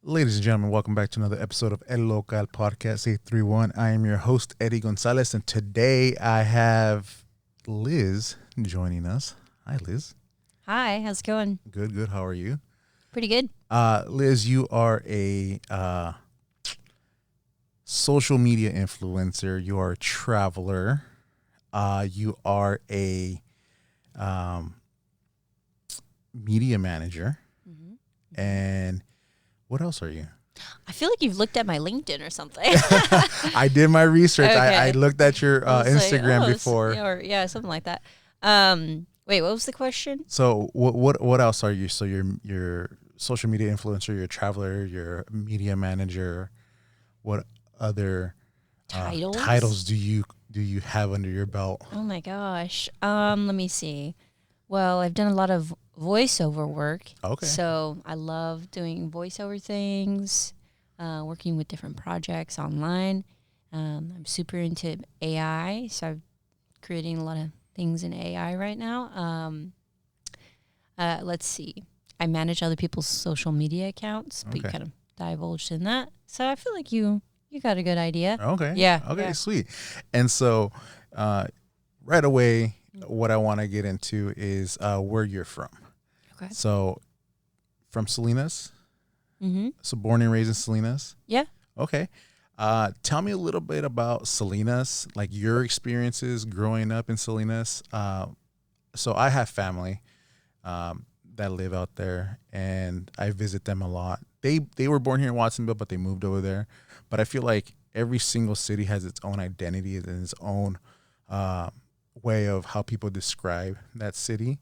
Ladies and gentlemen, welcome back to another episode of El Local Podcast 831. I am your host, Eddie Gonzalez, and today I have Liz joining us. Hi, Liz. Hi, how's it going? Good, good. How are you? Pretty good. Liz, you are a social media influencer. You are a traveler. You are a media manager. And what else are you? I feel like you've looked at my LinkedIn or something. I did my research. Okay. I looked at your I was Instagram like, before. yeah, something like that. Wait, what was the question? So what else are you? So you're social media influencer, you're a traveler, you're a media manager. What other titles do you have under your belt? Oh my gosh. Let me see. Well, I've done a lot of voiceover work. Okay. So I love doing voiceover things, working with different projects online. I'm super into AI, so I'm creating a lot of things in AI right now. Let's see. I manage other people's social media accounts, but you kind of divulged in that. So I feel like you got a good idea. Okay. Yeah. Okay, yeah. sweet. And so right away, what I want to get into is where you're from. Okay. So from Salinas? Mm-hmm. So born and raised in Salinas? Yeah. Okay. Tell me a little bit about Salinas, like your experiences growing up in Salinas. So I have family that live out there, and I visit them a lot. They were born here in Watsonville, but they moved over there. But I feel like every single city has its own identity and its own way of how people describe that city.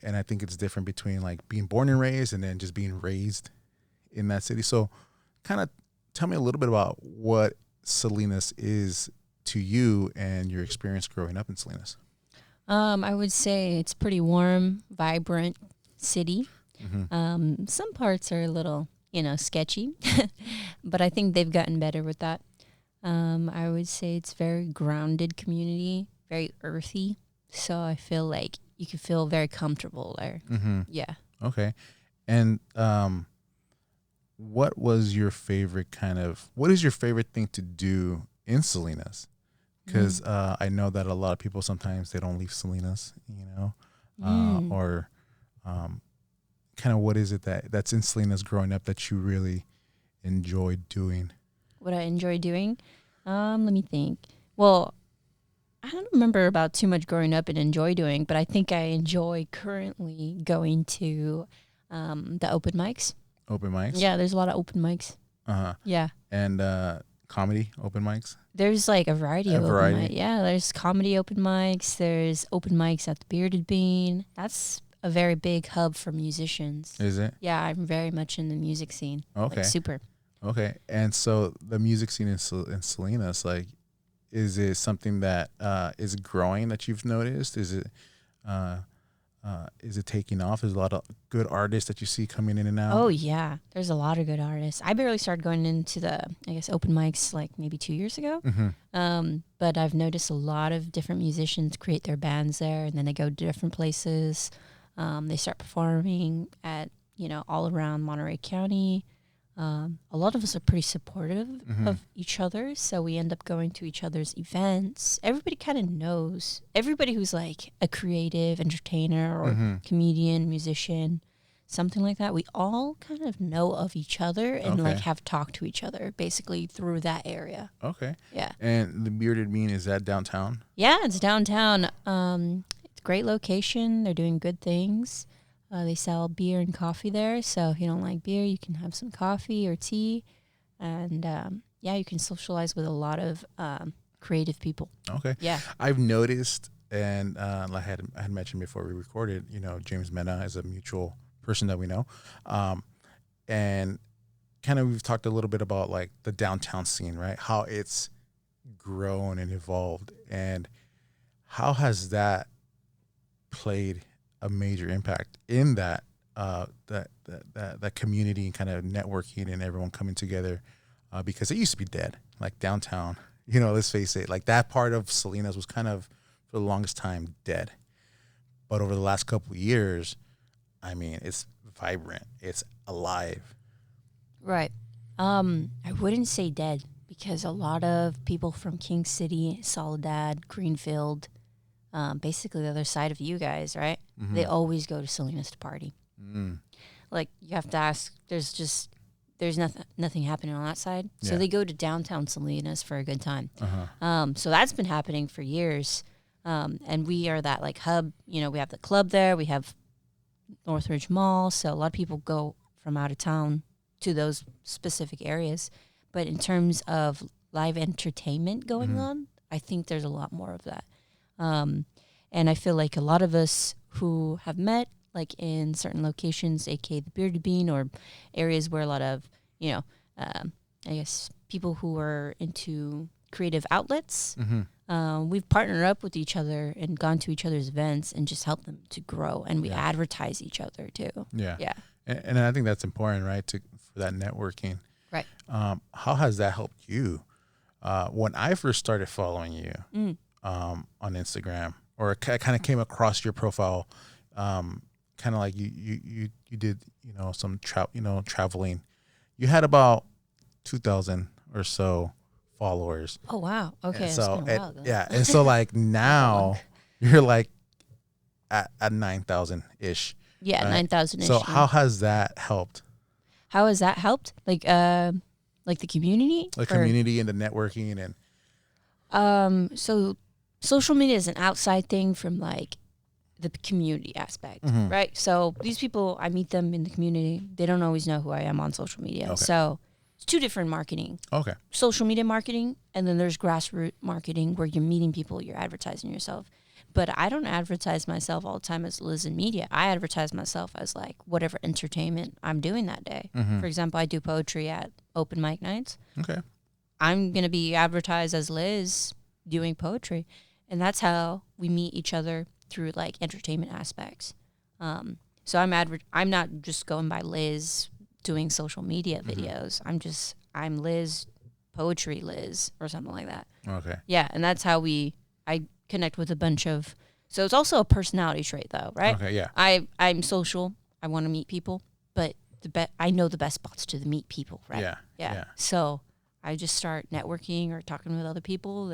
And I think it's different between like being born and raised and then just being raised in that city. So kind of tell me a little bit about what Salinas is to you and your experience growing up in Salinas. I would say it's pretty warm, vibrant city. Mm-hmm. Some parts are a little, sketchy, but I think they've gotten better with that. I would say it's very grounded community, very earthy. So I feel like you can feel very comfortable there. Mm-hmm. Yeah. Okay. And what is your favorite thing to do in Salinas? Because I know that a lot of people sometimes they don't leave Salinas, or kind of what is it that's in Salinas growing up that you really enjoyed doing? What I enjoy doing? Let me think. Well, I don't remember about too much growing up and enjoy doing, but I think I enjoy currently going to the open mics. Open mics? Yeah, there's a lot of open mics. Uh-huh. Yeah. And comedy open mics? There's like a variety of open mics. Yeah, there's comedy open mics. There's open mics at the Bearded Bean. That's a very big hub for musicians. Is it? Yeah, I'm very much in the music scene. Okay. Like, super. Okay. And so the music scene in Salinas, like, is it something that is growing that you've noticed? Is it taking off? There's a lot of good artists that you see coming in and out. Oh, yeah. There's a lot of good artists. I barely started going into the, open mics like maybe 2 years ago. Mm-hmm. But I've noticed a lot of different musicians create their bands there, and then they go to different places. They start performing at, all around Monterey County. A lot of us are pretty supportive of each other, so we end up going to each other's events. Everybody kind of knows. Everybody who's like a creative entertainer or comedian, musician, something like that, we all kind of know of each other and like have talked to each other basically through that area. Okay. Yeah. And the Bearded Bean, is that downtown? Yeah, it's downtown. It's a great location. They're doing good things. They sell beer and coffee there, so if you don't like beer, you can have some coffee or tea, and you can socialize with a lot of creative people. Okay. Yeah. I've noticed, and I had mentioned before we recorded, James Mena is a mutual person that we know, and kind of we've talked a little bit about like the downtown scene, right? How it's grown and evolved, and how has that played a major impact in that that community and kind of networking and everyone coming together, because it used to be dead, like downtown. Let's face it, like that part of Salinas was kind of for the longest time dead. But over the last couple of years, I mean, it's vibrant, it's alive. Right. I wouldn't say dead because a lot of people from King City, Soledad, Greenfield, basically the other side of you guys, right? Mm-hmm. They always go to Salinas to party. Mm. Like you have to ask. There's nothing happening on that side, so Yeah. they go to downtown Salinas for a good time. Uh-huh. So that's been happening for years, and we are that like hub. You know, we have the club there. We have Northridge Mall, so a lot of people go from out of town to those specific areas. But in terms of live entertainment going Mhm. on, I think there's a lot more of that. And I feel like a lot of us who have met, like in certain locations, aka the Bearded Bean, or areas where a lot of, you know, I guess people who are into creative outlets, we've partnered up with each other and gone to each other's events and just helped them to grow. And we Yeah. advertise each other too. Yeah. Yeah. And I think that's important, right? For that networking. Right. How has that helped you? When I first started following you on Instagram, or I kind of came across your profile, kind of like you did, some traveling. You had about 2,000 or so followers. Oh, wow. Okay. And It's so been a while ago. yeah, and so like now you're like at 9,000 ish. Yeah, right? 9,000 ish. So how has that helped How has that helped? Like the community? the community and the networking and So social media is an outside thing from like the community aspect, Mhm. right? So these people, I meet them in the community. They don't always know who I am on social media. Okay. So it's two different marketing. okay. Social media marketing, and then there's grassroots marketing where you're meeting people, you're advertising yourself. But I don't advertise myself all the time as Liz in media. I advertise myself as like whatever entertainment I'm doing that day. Mhm. For example, I do poetry at open mic nights. Okay. I'm going to be advertised as Liz doing poetry. And that's how we meet each other through like entertainment aspects. So I'm not just going by Liz doing social media videos. I'm Liz, poetry Liz, or something like that. Okay. Yeah, and that's how I connect with a bunch of. So it's also a personality trait, though, right? Okay. Yeah. I'm social. I want to meet people, but I know the best spots to meet people, right? Yeah. Yeah. So I just start networking or talking with other people.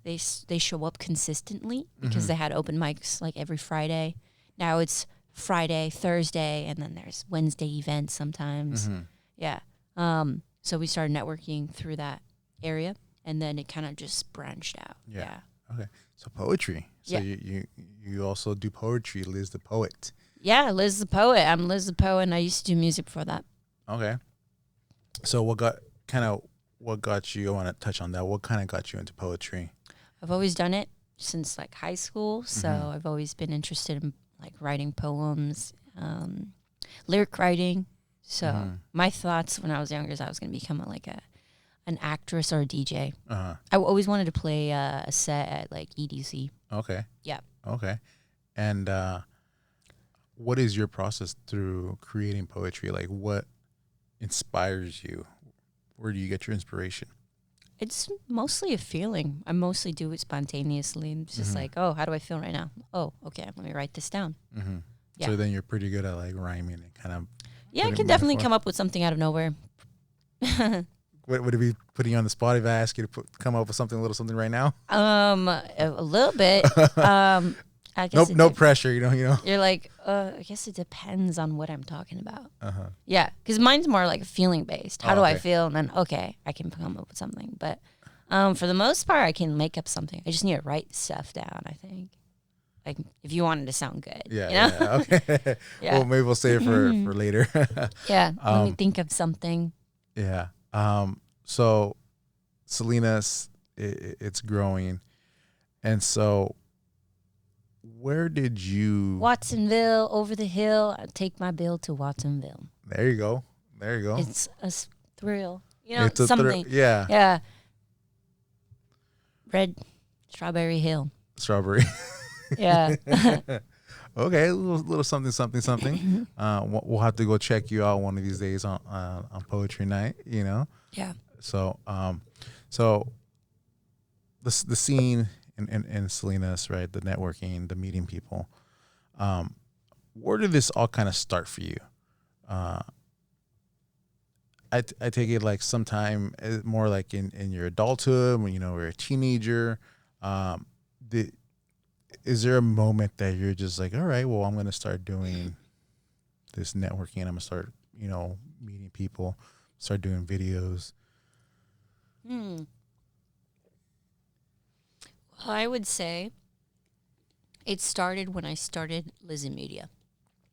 They show up consistently because they had open mics like every Friday. Now it's Friday, Thursday, and then there's Wednesday events sometimes. Mhm. Yeah. So we started networking through that area, and then it kind of just branched out. Yeah. Okay. So poetry. So Yeah. you also do poetry, Liz the poet. Yeah, Liz the poet. I'm Liz the poet, and I used to do music before that. Okay. So what got you? I want to touch on that. What kind of got you into poetry? I've always done it since like high school, so I've always been interested in like writing poems, lyric writing. So my thoughts when I was younger is I was going to become an actress or a DJ. Uh-huh. I always wanted to play a set at like EDC. Okay. Yeah. Okay. And what is your process through creating poetry? Like, what inspires you? Where do you get your inspiration? It's mostly a feeling. I mostly do it spontaneously. It's just like, oh, how do I feel right now? Oh, okay, let me write this down. Mm-hmm. Yeah. So then you're pretty good at like rhyming and kind of. Yeah, I putting can definitely metaphor. come up with something out of nowhere. Would it be putting you on the spot if I ask you to come up with something, a little something right now? A little bit. I guess No pressure, you know. You're like, I guess it depends on what I'm talking about. Uh-huh. Yeah, because mine's more like feeling based. How do I okay. feel? And then, okay, I can come up with something. But for the most part, I can make up something. I just need to write stuff down, I think. Like, if you wanted to sound good. Yeah. You know? Yeah. Okay. Yeah. Well, maybe we'll save it for later. Yeah, let me think of something. Yeah. So Salinas, it's growing. And so where did you... Watsonville, over the hill. I take my bill to Watsonville. There you go. It's a thrill. You know, It's a something. yeah. Yeah. Red Strawberry Hill. Strawberry. Yeah. Okay, a little something. We'll have to go check you out one of these days on poetry night. Yeah. So so the scene in Salinas, right? The networking, the meeting people. Where did this all kind of start for you? I take it like sometime more like in your adulthood when you're a teenager. Um, the, is there a moment that you're just like, all right, well, I'm gonna start doing this networking. I'm gonna start meeting people, start doing videos. Hmm. Well, I would say it started when I started Liz in Media.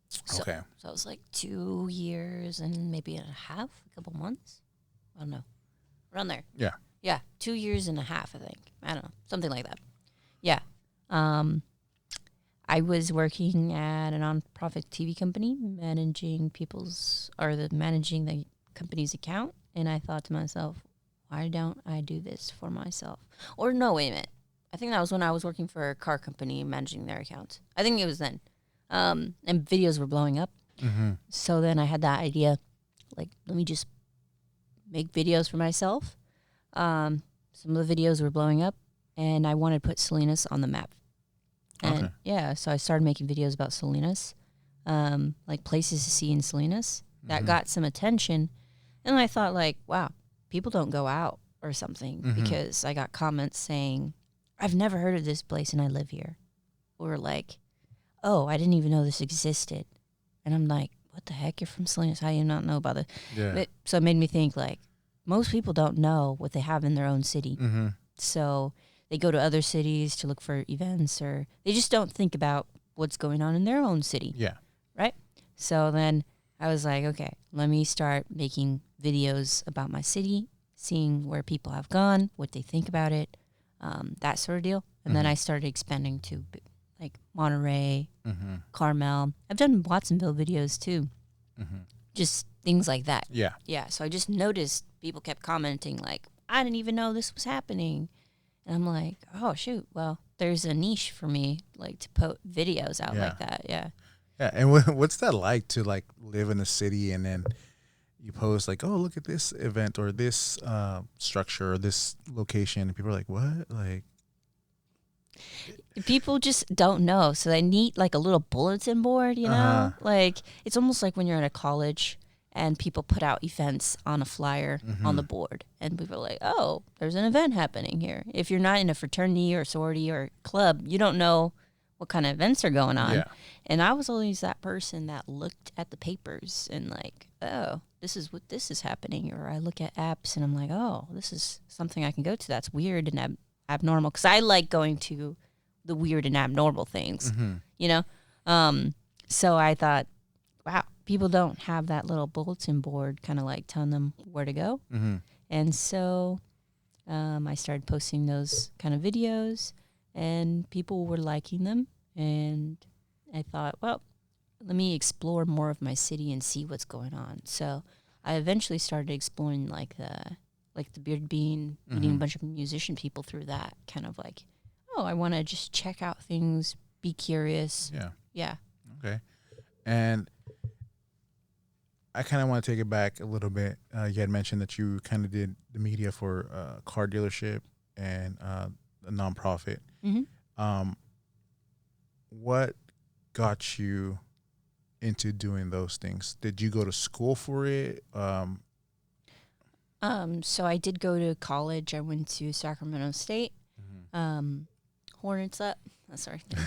So, Okay. so it was like 2 years and maybe a half, a couple months. I don't know. Around there. Yeah. Yeah, 2 years and a half, I think. I don't know. Something like that. Yeah. Um, I was working at a nonprofit TV company managing the company's account. And I thought to myself, why don't I do this for myself? Or no, wait a minute. I think that was when I was working for a car company managing their accounts. I think it was then. And videos were blowing up. Mm-hmm. So then I had that idea, like, let me just make videos for myself. Some of the videos were blowing up, and I wanted to put Salinas on the map. And Okay. yeah, so I started making videos about Salinas, like places to see in Salinas. That Mm-hmm. got some attention. And I thought, like, wow, people don't go out or something, Mm-hmm. because I got comments saying, I've never heard of this place and I live here. Or like, oh, I didn't even know this existed. And I'm like, what the heck? You're from Salinas. How do you not know about it? Yeah. So it made me think, like, most people don't know what they have in their own city. Mm-hmm. So they go to other cities to look for events, or they just don't think about what's going on in their own city. Yeah. Right? So then I was like, okay, let me start making videos about my city, seeing where people have gone, what they think about it, that sort of deal. And then Mhm. I started expanding to like Monterey, Mm-hmm. Carmel. I've done Watsonville videos too, Mm-hmm. just things like that. Yeah. Yeah, so I just noticed people kept commenting like, I didn't even know this was happening. And I'm like, oh, shoot, well, there's a niche for me, like, to put videos out Yeah. like that. Yeah. Yeah. And what's that like to like live in a city and then you post like, oh, look at this event or this structure or this location, and people are like, what? Like, People just don't know. So they need like a little bulletin board, you know? Like, it's almost like when you're in a college and people put out events on a flyer on the board. And people are like, oh, there's an event happening here. If you're not in a fraternity or sorority or club, you don't know what kind of events are going on. Yeah. And I was always that person that looked at the papers and like, oh, this is happening. Or I look at apps and I'm like, oh, this is something I can go to. That's weird and abnormal. Because I like going to the weird and abnormal things, you know? So I thought, wow, people don't have that little bulletin board kind of like telling them where to go. Mm-hmm. And so I started posting those kind of videos and people were liking them. And I thought, well, let me explore more of my city and see what's going on. So I eventually started exploring like the Beard Bean, meeting a bunch of musician people through that, kind of like, oh, I want to just check out things, be curious. Yeah. Yeah. Okay. And I kind of want to take it back a little bit. You had mentioned that you kind of did the media for a car dealership and a nonprofit. Mm-hmm. What got you into doing those things? Did you go to school for it? So I did go to college. I went to Sacramento State. Hornets up. That's our thing.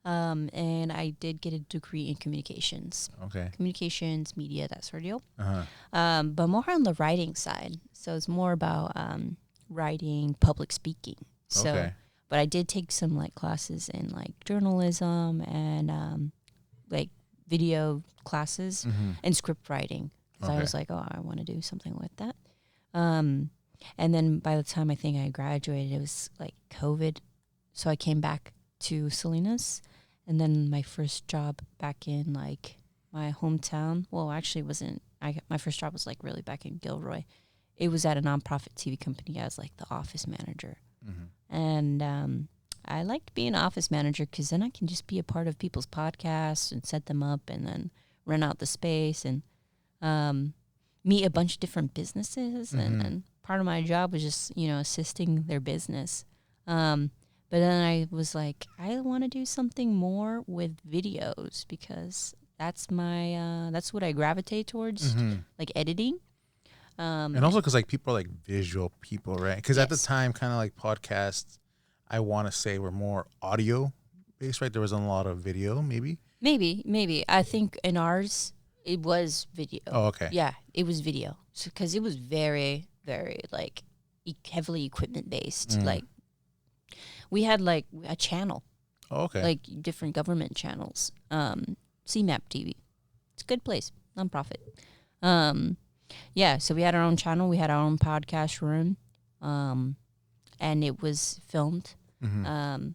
And I did get a degree in communications. Okay. Communications, media, that sort of deal. Uh-huh. But more on the writing side. So it's more about writing, public speaking. So, Okay. but I did take some like classes in like journalism and like video classes and script writing. So I Okay. was like, oh, I want to do something with that. And then by the time I think I graduated, it was like COVID. So I came back to Salinas. And then my first job back in like my hometown, well, actually it wasn't, my first job was like really back in Gilroy. It was at a nonprofit TV company as like the office manager. And I liked being an office manager because then I can just be a part of people's podcasts and set them up and then rent out the space and meet a bunch of different businesses. And part of my job was just, you know, assisting their business. But then I was like, I want to do something more with videos because that's my that's what I gravitate towards, like editing. And also because like people are like visual people, right? Because at the Yes. time, kind of like podcasts, I want to say were more audio based, right? There wasn't a lot of video, maybe. Maybe. I think in ours, it was video. Oh, okay. Yeah, it was video. So, because it was very, very like heavily equipment based. Mm. Like we had like a channel, Oh, okay. like different government channels. CMAP TV. It's a good place, nonprofit. Yeah, so we had our own channel. We had our own podcast room, and it was filmed. Mm-hmm.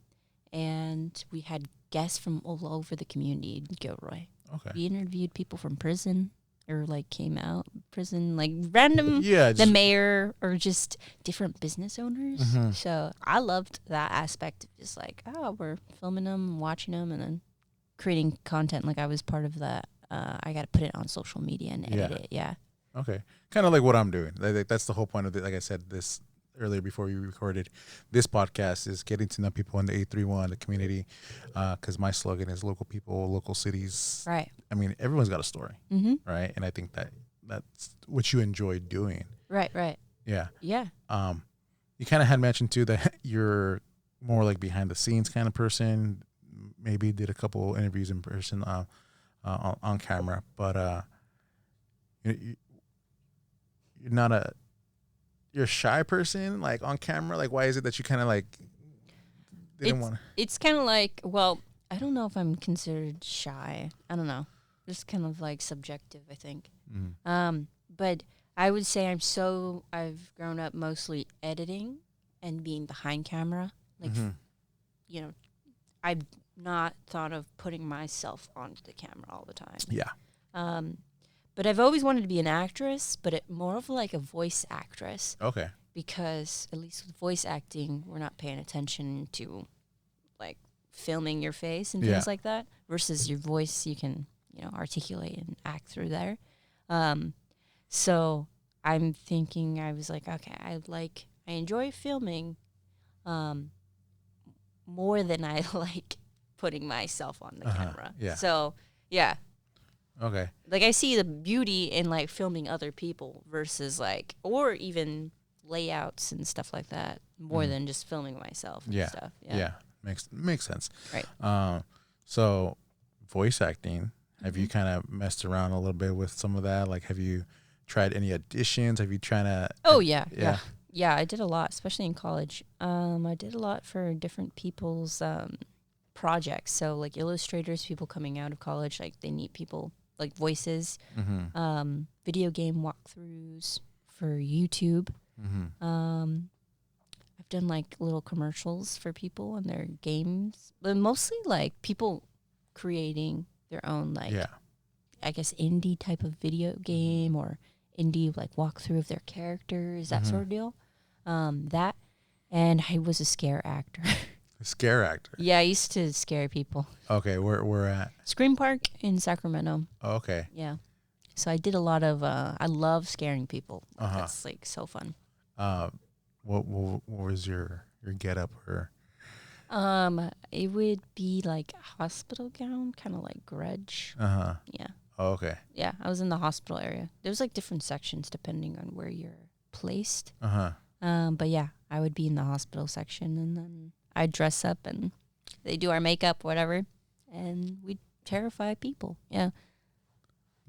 And we had guests from all over the community in Gilroy. Okay. We interviewed people from prison or like came out prison, like random, Yeah. the mayor or just different business owners. Mhm. So I loved that aspect of just like, oh, we're filming them, watching them, and then creating content. Like I was part of that. I got to put it on social media and edit it. Yeah. Okay. Kind of like what I'm doing. That's the whole point of it. Like I said this earlier before we recorded, this podcast is getting to know people in the 831, the community, because my slogan is local people, local cities. Right. I mean, everyone's got a story, Mm-hmm. right? And I think that's what you enjoy doing. Right. Yeah. Yeah. You kind of had mentioned too that you're more like behind the scenes kind of person. Maybe did a couple interviews in person on camera, but you're not you're a shy person like on camera. Like, why is it that you kind of like didn't want to? It's kind of like, well, I don't know if I'm considered shy. I don't know. It's kind of like subjective, I think. But I would say I've grown up mostly editing and being behind camera. Like, you know, I've not thought of putting myself onto the camera all the time. Yeah. But I've always wanted to be an actress, but more of like a voice actress. Okay. Because at least with voice acting, we're not paying attention to like filming your face and things like that. Versus your voice, you can articulate and act through there. So I'm thinking, I was like, okay, I enjoy filming, more than I like putting myself on the camera. Yeah. So yeah. Okay. Like I see the beauty in like filming other people versus like, or even layouts and stuff like that more than just filming myself and stuff. Yeah. Makes sense. Right. So voice acting, have you kind of messed around a little bit with some of that? Like, have you tried any auditions? Have you tried to? Oh yeah. Yeah, I did a lot, especially in college. I did a lot for different people's projects. So like illustrators, people coming out of college, like they need people like voices, video game walkthroughs for YouTube. I've done like little commercials for people and their games, but mostly like people creating their own like, I guess indie type of video game or indie like walkthrough of their characters, that sort of deal. That, and I was a scare actor. A scare actor. Yeah, I used to scare people. Okay, where at? Scream Park in Sacramento. Oh, okay. Yeah. So I did a lot of, I love scaring people. That's like so fun. What was your get-up or? It would be like a hospital gown, kind of like Grudge. Yeah. Oh, okay. Yeah, I was in the hospital area. There's like different sections depending on where you're placed. But yeah, I would be in the hospital section, and then I'd dress up and they do our makeup, whatever, and we'd terrify people. Yeah.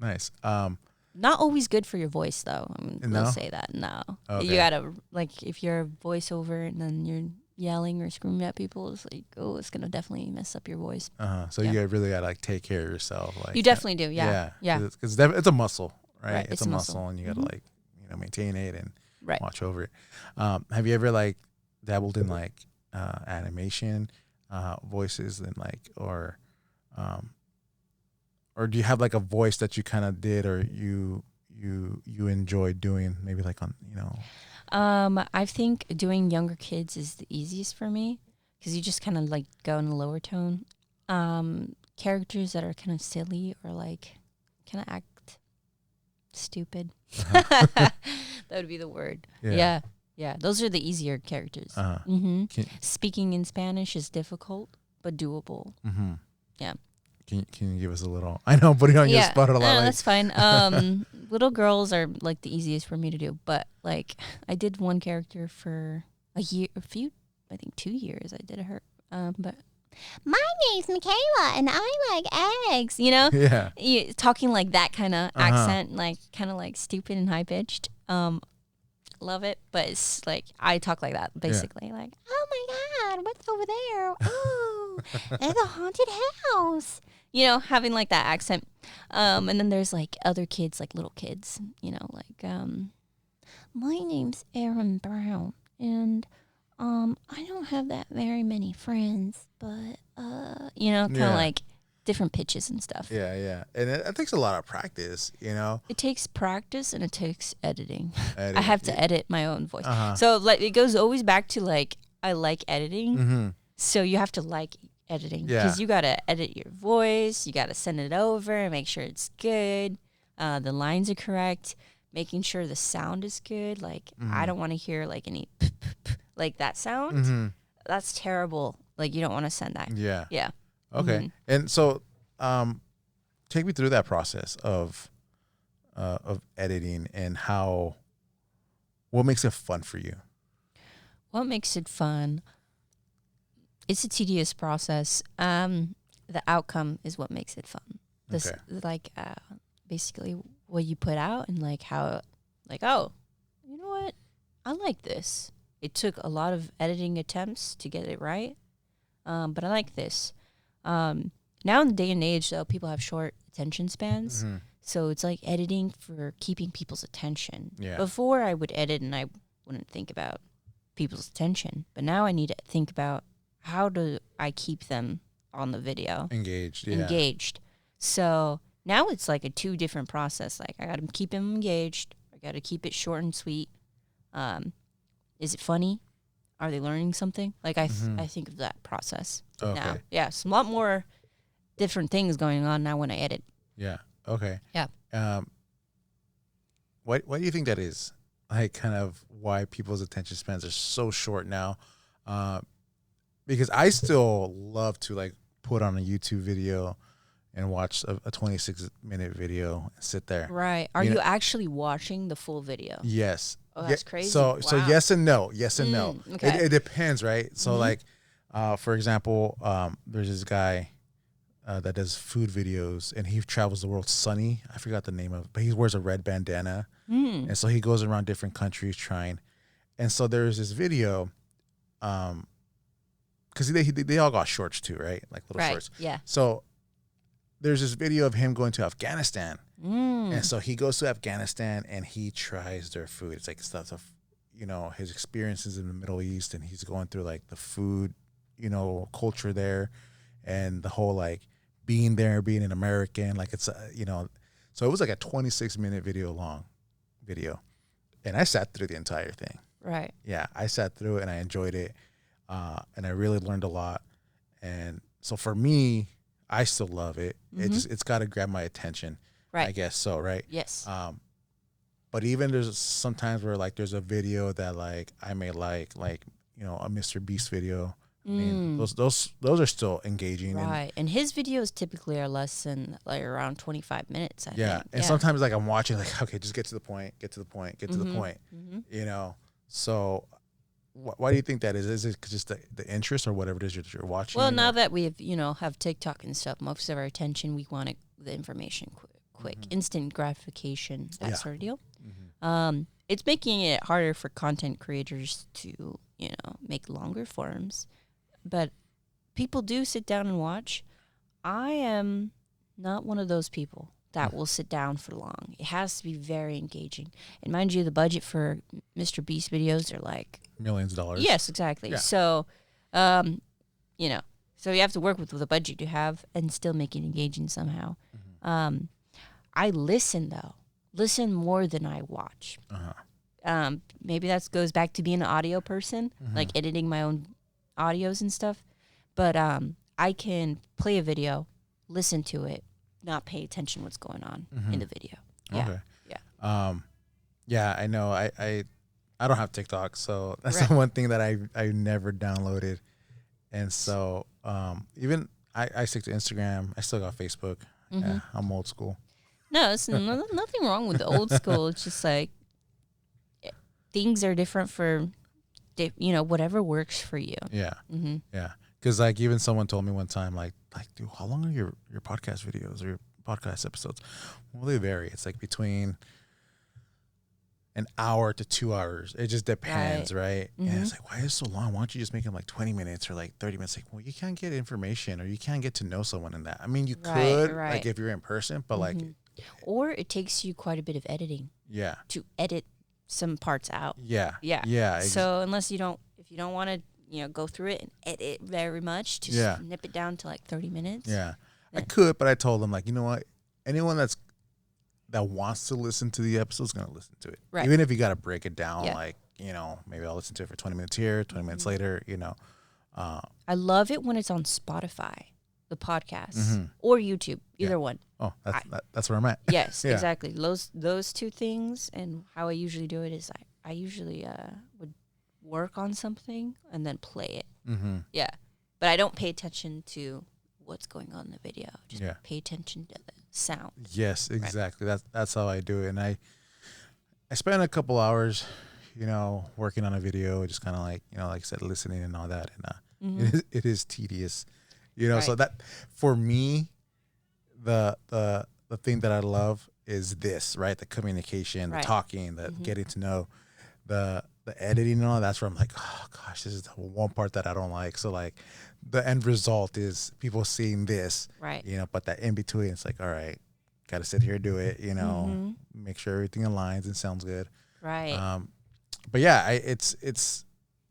Nice. Not always good for your voice, though. No? We'll say that. No. Okay. You gotta, like, if you're a voiceover and then you're yelling or screaming at people, it's like, oh, it's gonna definitely mess up your voice. So you really gotta like take care of yourself. Like You definitely do. Yeah. Because it's a muscle, right? Right, It's a muscle, and you gotta like maintain it and watch over it. Have you ever like dabbled in like animation, voices, and like or do you have like a voice that you kind of did or you enjoy doing, maybe like on I think doing younger kids is the easiest for me because you just kind of like go in a lower tone. Characters that are kind of silly or like kind of act stupid. That would be the word. Yeah. Those are the easier characters. Speaking in Spanish is difficult but doable. Yeah. Can you give us a little? I know I'm putting you on your spot a lot. That's fine. Little girls are like the easiest for me to do, but like I did one character for I think 2 years. I did her, but my name's Michaela and I like eggs. Yeah. Talking like that kind of Uh-huh. accent, like kind of like stupid and high pitched. Love it, but it's like I talk like that basically. Like, oh my god, what's over there? Oh, it's a haunted house. Having like that accent. And then there's like other kids, like little kids. Like my name's Aaron Brown, and I don't have that very many friends, but kind of like different pitches and stuff. Yeah, yeah. And it takes a lot of practice, It takes practice and it takes editing. Editing. I have to edit my own voice. Uh-huh. So like it goes always back to like I like editing. Mm-hmm. So you have to like editing Yeah. because you got to edit your voice, you got to send it over and make sure it's good. The lines are correct, making sure the sound is good. Like I don't want to hear like any like that sound. Mm-hmm. That's terrible. Like you don't want to send that. Yeah. Yeah. Okay. Mhm. And so take me through that process of editing and what makes it fun for you? What makes it fun? It's a tedious process. The outcome is what makes it fun. This like basically what you put out and like how like, oh, you know what? I like this. It took a lot of editing attempts to get it right. But I like this. Now in the day and age, though, people have short attention spans. Mm-hmm. So it's like editing for keeping people's attention. Yeah. Before I would edit and I wouldn't think about people's attention. But now I need to think about how do I keep them on the video Engaged. Yeah. engaged. So now it's like a 2 different process. Like I got to keep them engaged. I got to keep it short and sweet. Is it funny? Are they learning something? Like I think of that process now. Yeah, it's a lot more different things going on now when I edit. Yeah. Okay. Yeah. Why do you think that is? Like, kind of why people's attention spans are so short now? Because I still love to like put on a YouTube video and watch a 26-minute video and sit there. Right. Are you actually watching the full video? Yes. Oh, that's crazy. So yes and no. Yes and no. Okay. It depends, right? So like, for example, there's this guy that does food videos and he travels the world. Sunny, I forgot the name of it, but he wears a red bandana, and so he goes around different countries trying. And so there's this video, because they all got shorts too, right? Like little shorts. Yeah. So there's this video of him going to Afghanistan. And so he goes to Afghanistan and he tries their food. It's like stuff of, his experiences in the Middle East, and he's going through like the food, culture there, and the whole like being there, being an American, like it's so it was like a 26-minute video, and I sat through the entire thing. Right. Yeah, I sat through it and I enjoyed it, and I really learned a lot. And so for me, I still love it. It's got to grab my attention. Right. I guess so, right? Yes. But even there's sometimes where like there's a video that like I may like a Mr. Beast video. I mean, those are still engaging. Right. And his videos typically are less than like around 25 minutes, I think. And sometimes like I'm watching like, okay, just get to the point. So why do you think that is? Is it just the interest or whatever it is you're watching? Well, now that we have TikTok and stuff, most of our attention, we want the information quick, instant gratification, that sort of deal. It's making it harder for content creators to, make longer forms. But people do sit down and watch. I am not one of those people that will sit down for long. It has to be very engaging. And mind you, the budget for Mr. Beast videos are like millions of dollars. Yes, exactly. Yeah. So, so you have to work with the budget you have and still make it engaging somehow. I listen more than I watch. Maybe that goes back to being an audio person, like editing my own audios and stuff. But I can play a video, listen to it, not pay attention what's going on in the video. Yeah. Okay. Yeah. Yeah, I know. I don't have TikTok, so that's the one thing that I never downloaded. And so even I stick to Instagram. I still got Facebook. Yeah, I'm old school. No, it's nothing wrong with the old school. It's just like things are different for, whatever works for you. Yeah. Mm-hmm. Yeah. Because like even someone told me one time, like, dude, how long are your podcast videos or your podcast episodes? Well, they vary. It's like between an hour to 2 hours. It just depends, right? Mm-hmm. And it's like, why is it so long? Why don't you just make them like 20 minutes or like 30 minutes? Like, well, you can't get information or you can't get to know someone in that. I mean, you could, like if you're in person, but like, or it takes you quite a bit of editing. Yeah. To edit some parts out. Yeah. Yeah. Yeah. So unless if you don't want to, go through it and edit very much, just nip it down to like 30 minutes. Yeah. I could, but I told them like, you know what? Anyone that wants to listen to the episode is going to listen to it. Right. Even if you got to break it down, like, maybe I'll listen to it for 20 minutes here, 20 minutes later, I love it when it's on Spotify, the podcast, or YouTube, either one. Oh, that's where I'm at. Yes, exactly. Those two things, and how I usually do it is I usually would work on something and then play it. Mm-hmm. Yeah. But I don't pay attention to what's going on in the video. Just pay attention to the sound. Yes, exactly. Right. That's how I do it. And I spent a couple hours, working on a video, just kind of like, like I said, listening and all that. And it is tedious, right. So that for me, the thing that I love is this, right? The communication, the talking, the getting to know, the editing and all. That's where I'm like, oh gosh, this is the one part that I don't like. So like the end result is people seeing this, right? But that in between, it's like, all right, got to sit here and do it, make sure everything aligns and sounds good. Right. But yeah, it's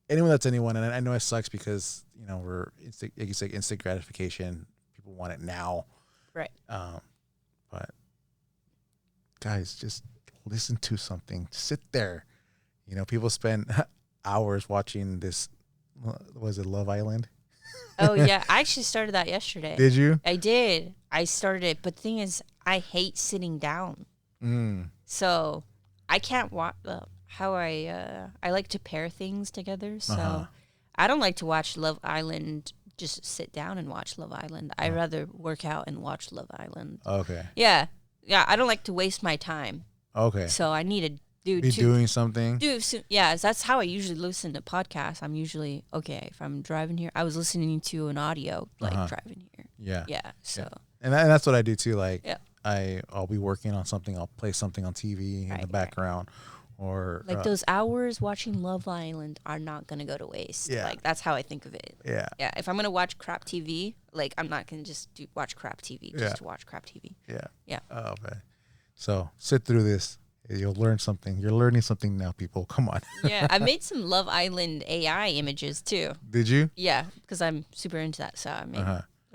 anyone that's anyone. And I know it sucks because, we're, like you say, instant gratification. People want it now. Right. But guys, just listen to something. Sit there. People spend hours watching this. Was it Love Island? Oh yeah, I actually started that yesterday. Did you? I did. I started it, but the thing is, I hate sitting down. So I can't watch. How I like to pair things together. So I don't like to watch Love Island. Just sit down and watch Love Island. I'd rather work out and watch Love Island. Okay. Yeah. I don't like to waste my time. Okay. So I need to doing something. Yeah, that's how I usually listen to podcasts. I'm usually if I'm driving here, I was listening to an audio driving here. Yeah. Yeah. So. Yeah. And that's what I do too. Like I'll be working on something. I'll play something on TV in the background, or like those hours watching Love Island are not gonna go to waste. Yeah. Like that's how I think of it. Yeah. Yeah. If I'm gonna watch crap TV, like I'm not gonna just watch crap TV just to watch crap TV. Yeah. Yeah. Oh man. So sit through this. You'll learn something. You're learning something now, people. Come on. Yeah, I made some Love Island AI images too. Did you? Yeah, because I'm super into that. So I made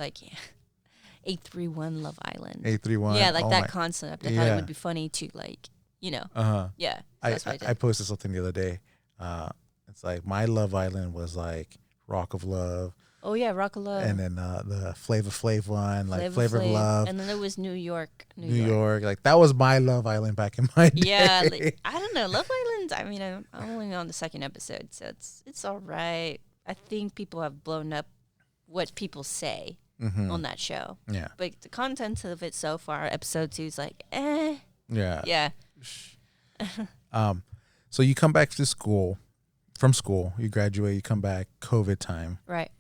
831 Love Island. 831. Yeah, like that concept. I thought it would be funny to Yeah. So I posted something the other day. It's like my Love Island was like Rock of Love. Oh yeah, Rock of Love. And then the Flavor Flav one, like Flavor of Flav. Love. And then there was New York. New York. Like that was my Love Island back in my day. Yeah, like, I don't know. Love Island, I mean, I'm only on the second episode, so it's all right. I think people have blown up what people say on that show. Yeah. But the content of it so far, episode 2 is like, eh. Yeah. Yeah. So you come back to school, you graduate, you come back, COVID time. Right.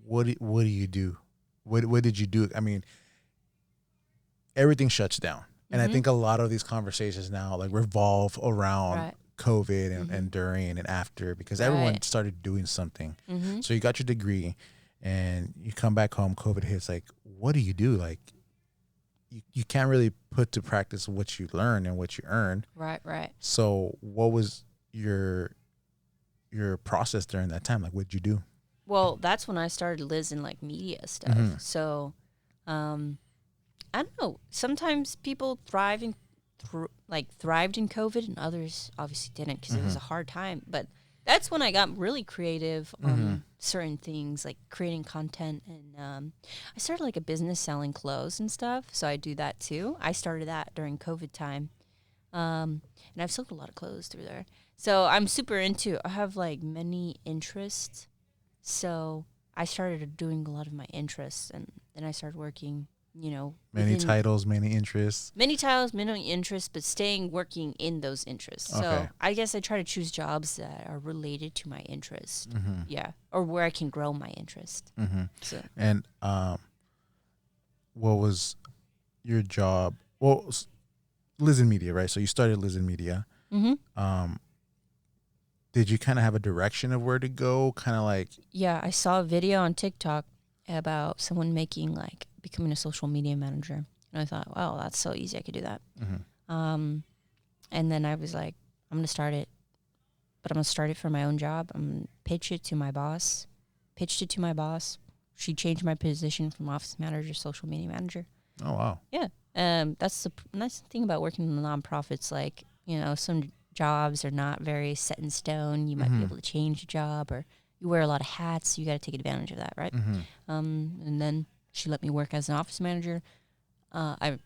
What do you do? What did you do? I mean, everything shuts down. And I think a lot of these conversations now like revolve around COVID and during and after, because everyone started doing something. So you got your degree and you come back home, COVID hits. Like, what do you do? Like, you can't really put to practice what you learn and what you earn. Right. So what was your process during that time? Like, what'd you do? Well, that's when I started Liz in like media stuff. So, I don't know. Sometimes people thrived in COVID, and others obviously didn't because it was a hard time. But that's when I got really creative on certain things, like creating content. And I started like a business selling clothes and stuff. So I do that too. I started that during COVID time. And I've sold a lot of clothes through there. So I'm super I have like many interests. So I started doing a lot of my interests, and then I started working Many titles, many interests. Many titles, many interests, but staying working in those interests. Okay. So I guess I try to choose jobs that are related to my interest. Mm-hmm. Yeah. Or where I can grow my interest. Mm-hmm. So And what was your job? Well, Liz in Media, right? So you started Liz in Media. mm-hmm. Did you kind of have a direction of where to go? Kind of like, Yeah, I saw a video on TikTok about someone becoming a social media manager. And I thought, wow, that's so easy. I could do that. mm-hmm. And then I was like, I'm going to start it. But I'm going to start it for my own job. I'm going to pitch it to my boss. Pitched it to my boss. She changed my position from office manager to social media manager. Oh, wow. Yeah. That's the nice thing about working in the nonprofits. Like, some jobs are not very set in stone. You might be able to change a job, or you wear a lot of hats. So you got to take advantage of that, right? Mm-hmm. And then she let me work as an office manager. The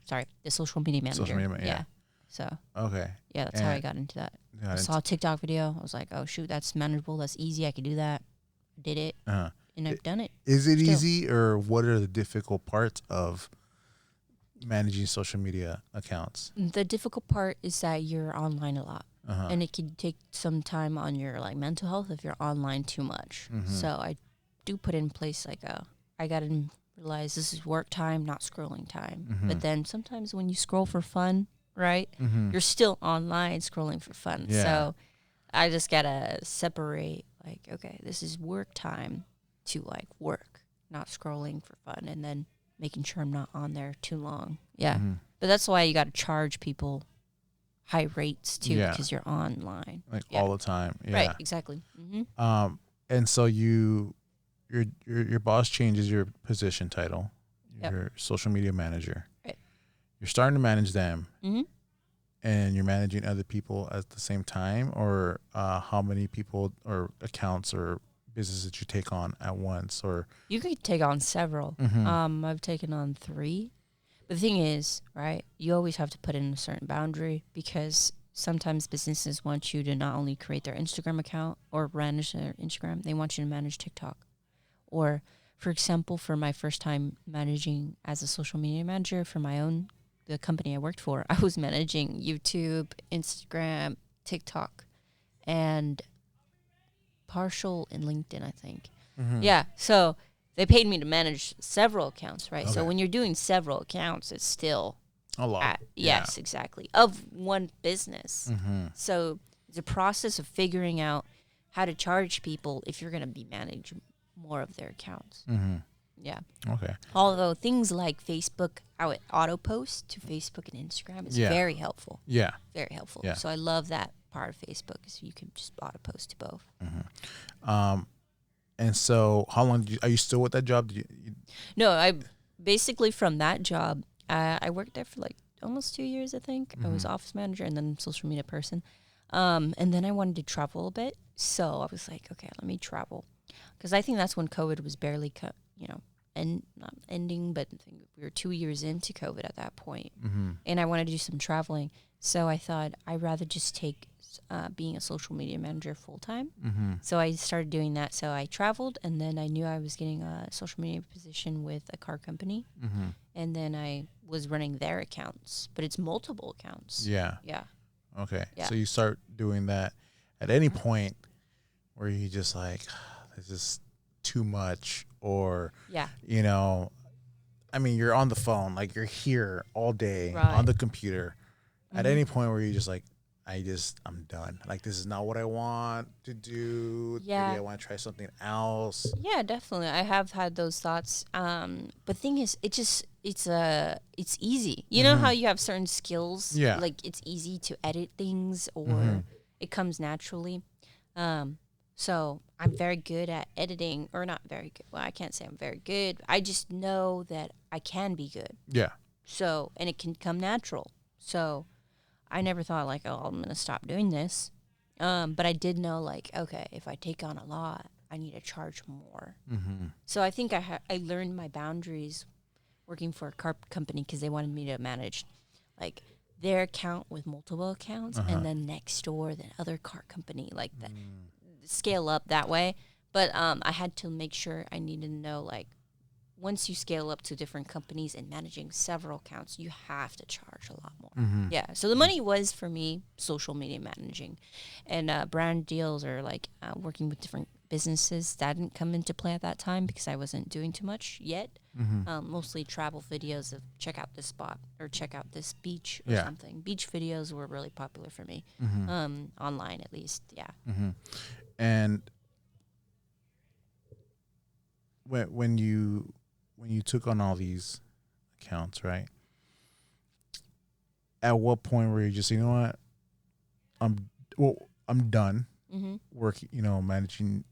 social media manager. Social media, yeah. So okay. Yeah, that's how I got into that. I saw a TikTok video. I was like, oh shoot, that's manageable. That's easy. I could do that. Did it, and I've done it. Is it easy, or what are the difficult parts of managing social media accounts? The difficult part is that you're online a lot. And it can take some time on your mental health if you're online too much. Mm-hmm. So I do put in place I got to realize this is work time, not scrolling time. Mm-hmm. But then sometimes when you scroll for fun, right, you're still online scrolling for fun. Yeah. So I just got to separate okay, this is work time to work, not scrolling for fun, and then making sure I'm not on there too long. Yeah. Mm-hmm. But that's why you got to charge people high rates too, Yeah. because you're online all the time. Yeah. Right, exactly. And so your boss changes your position title. Yep. You're social media manager. Right. You're starting to manage them, Mm-hmm. and you're managing other people at the same time, or how many people or accounts or businesses you take on at once, or You could take on several. Mm-hmm. I've taken on 3. But the thing is, right, you always have to put in a certain boundary, because sometimes businesses want you to not only create their Instagram account or manage their Instagram, they want you to manage TikTok. Or, for example, for my first time managing as a social media manager for the company I worked for, I was managing YouTube, Instagram, TikTok, and partial in LinkedIn, I think. Mm-hmm. Yeah, so they paid me to manage several accounts, right? So Okay. when you're doing several accounts, it's still a lot. yes, exactly, of one business. Mm-hmm. So it's a process of figuring out how to charge people if you're going to be managing more of their accounts. Mm-hmm. Yeah. Okay. Although things like Facebook, how it auto posts to Facebook and Instagram is very helpful. Yeah. Very helpful. Yeah. So I love that part of Facebook, is you can just auto post to both. Mm-hmm. And so how long are you still with that job? No, I basically from that job, I worked there for almost 2 years, I think. Mm-hmm. I was office manager and then social media person. And then I wanted to travel a bit. So I was like, okay, let me travel. Because I think that's when COVID was barely, not ending, but I think we were 2 years into COVID at that point. Mm-hmm. And I wanted to do some traveling. So I thought I'd rather just take being a social media manager full time. Mm-hmm. So I started doing that. So I traveled, and then I knew I was getting a social media position with a car company. Mm-hmm. And then I was running their accounts, but it's multiple accounts. Yeah. Yeah. Okay. Yeah. So you start doing that at any point where you just this is too much, or, Yeah. I mean, you're on the phone, you're here all day Right. on the computer. At Mhm. any point where you're just I'm done. This is not what I want to do. Yeah. Maybe I want to try something else. Yeah, definitely. I have had those thoughts. But thing is, it's easy. You know how you have certain skills? Yeah. It's easy to edit things, or Mhm. it comes naturally. So I'm very good at editing, or not very good. Well, I can't say I'm very good. I just know that I can be good. Yeah. So, and it can come natural. So I never thought I'm going to stop doing this. But I did know okay, if I take on a lot, I need to charge more. Mm-hmm. So I think I learned my boundaries working for a car company, because they wanted me to manage their account with multiple accounts, and then next door, the other car company, that scale up that way. But I had to make sure I needed to know once you scale up to different companies and managing several accounts, you have to charge a lot more. Mm-hmm. Yeah. So the money was for me social media managing, and brand deals or like working with different businesses that didn't come into play at that time because I wasn't doing too much yet. Mm-hmm. Mostly travel videos of check out this spot or check out this beach or Yeah. something. Beach videos were really popular for me, Mm-hmm. online at least. Yeah. Mm-hmm. And when you took on all these accounts, right? At what point were you just, you know what, I'm done Mm-hmm. working, managing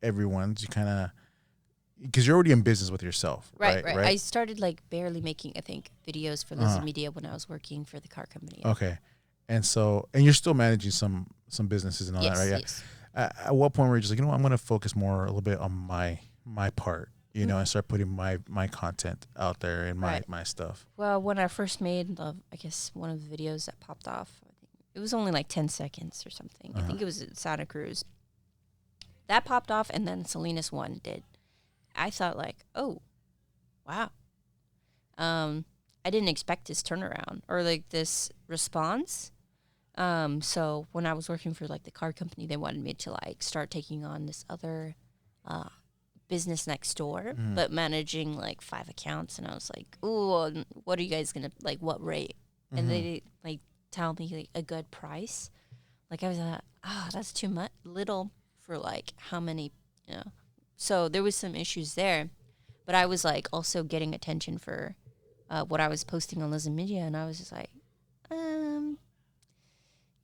everyone's. You kind of, because you're already in business with yourself, Right, right? right. Right. I started like barely making, I think, videos for Liz Media when I was working for the car company. Okay. And you're still managing some businesses and all that, Yes, right? Yeah. yes. At what point were you just like, I'm going to focus more a little bit on my part, and start putting my content out there and Right. my stuff. Well, when I first made, I guess, one of the videos that popped off, I think it was only like 10 seconds or something. I think it was at Santa Cruz. That popped off, and then Salinas one did. I thought like, oh, wow. I didn't expect this turnaround or like this response. So when I was working for like the car company, they wanted me to like start taking on this other business next door, but managing like 5 accounts. And I was like, "Ooh, what are you guys gonna like? What rate?" And they like tell me like a good price. Like I was like, that's too much, little for like how many, you know. So there was some issues there, but I was like also getting attention for what I was posting on Liz Media, and I was just like,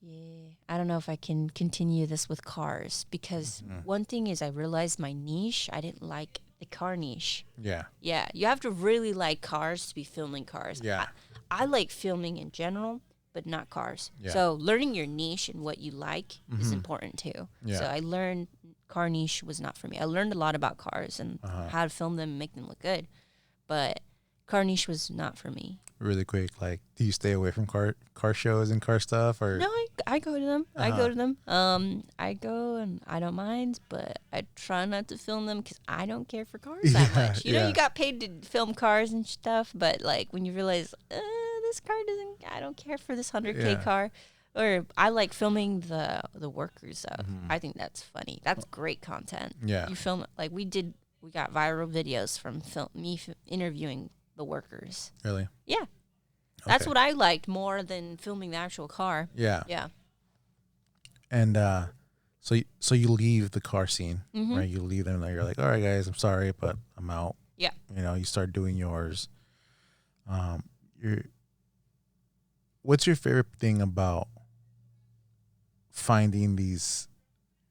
yeah, I don't know if I can continue this with cars because one thing is I realized my niche, I didn't like the car niche. Yeah. Yeah, you have to really like cars to be filming cars. Yeah. I like filming in general, but not cars. Yeah. So learning your niche and what you like is important too. Yeah. So I learned car niche was not for me. I learned a lot about cars and how to film them and make them look good, but car niche was not for me. Really quick, like, do you stay away from car shows and car stuff, or? No, I go to them. I go to them. I go and I don't mind, but I try not to film them because I don't care for cars that much. You know, you got paid to film cars and stuff, but like when you realize this car doesn't, I don't care for this 100K car. Or I like filming the workers though. I think that's funny. That's great content. Yeah. You film like we got viral videos from interviewing the workers. Really? Yeah. That's Okay. what I liked more than filming the actual car. Yeah. Yeah. And so you leave the car scene, Mm-hmm. right? You leave them, and you're like, all right, guys, I'm sorry, but I'm out. Yeah. You start doing yours. What's your favorite thing about finding these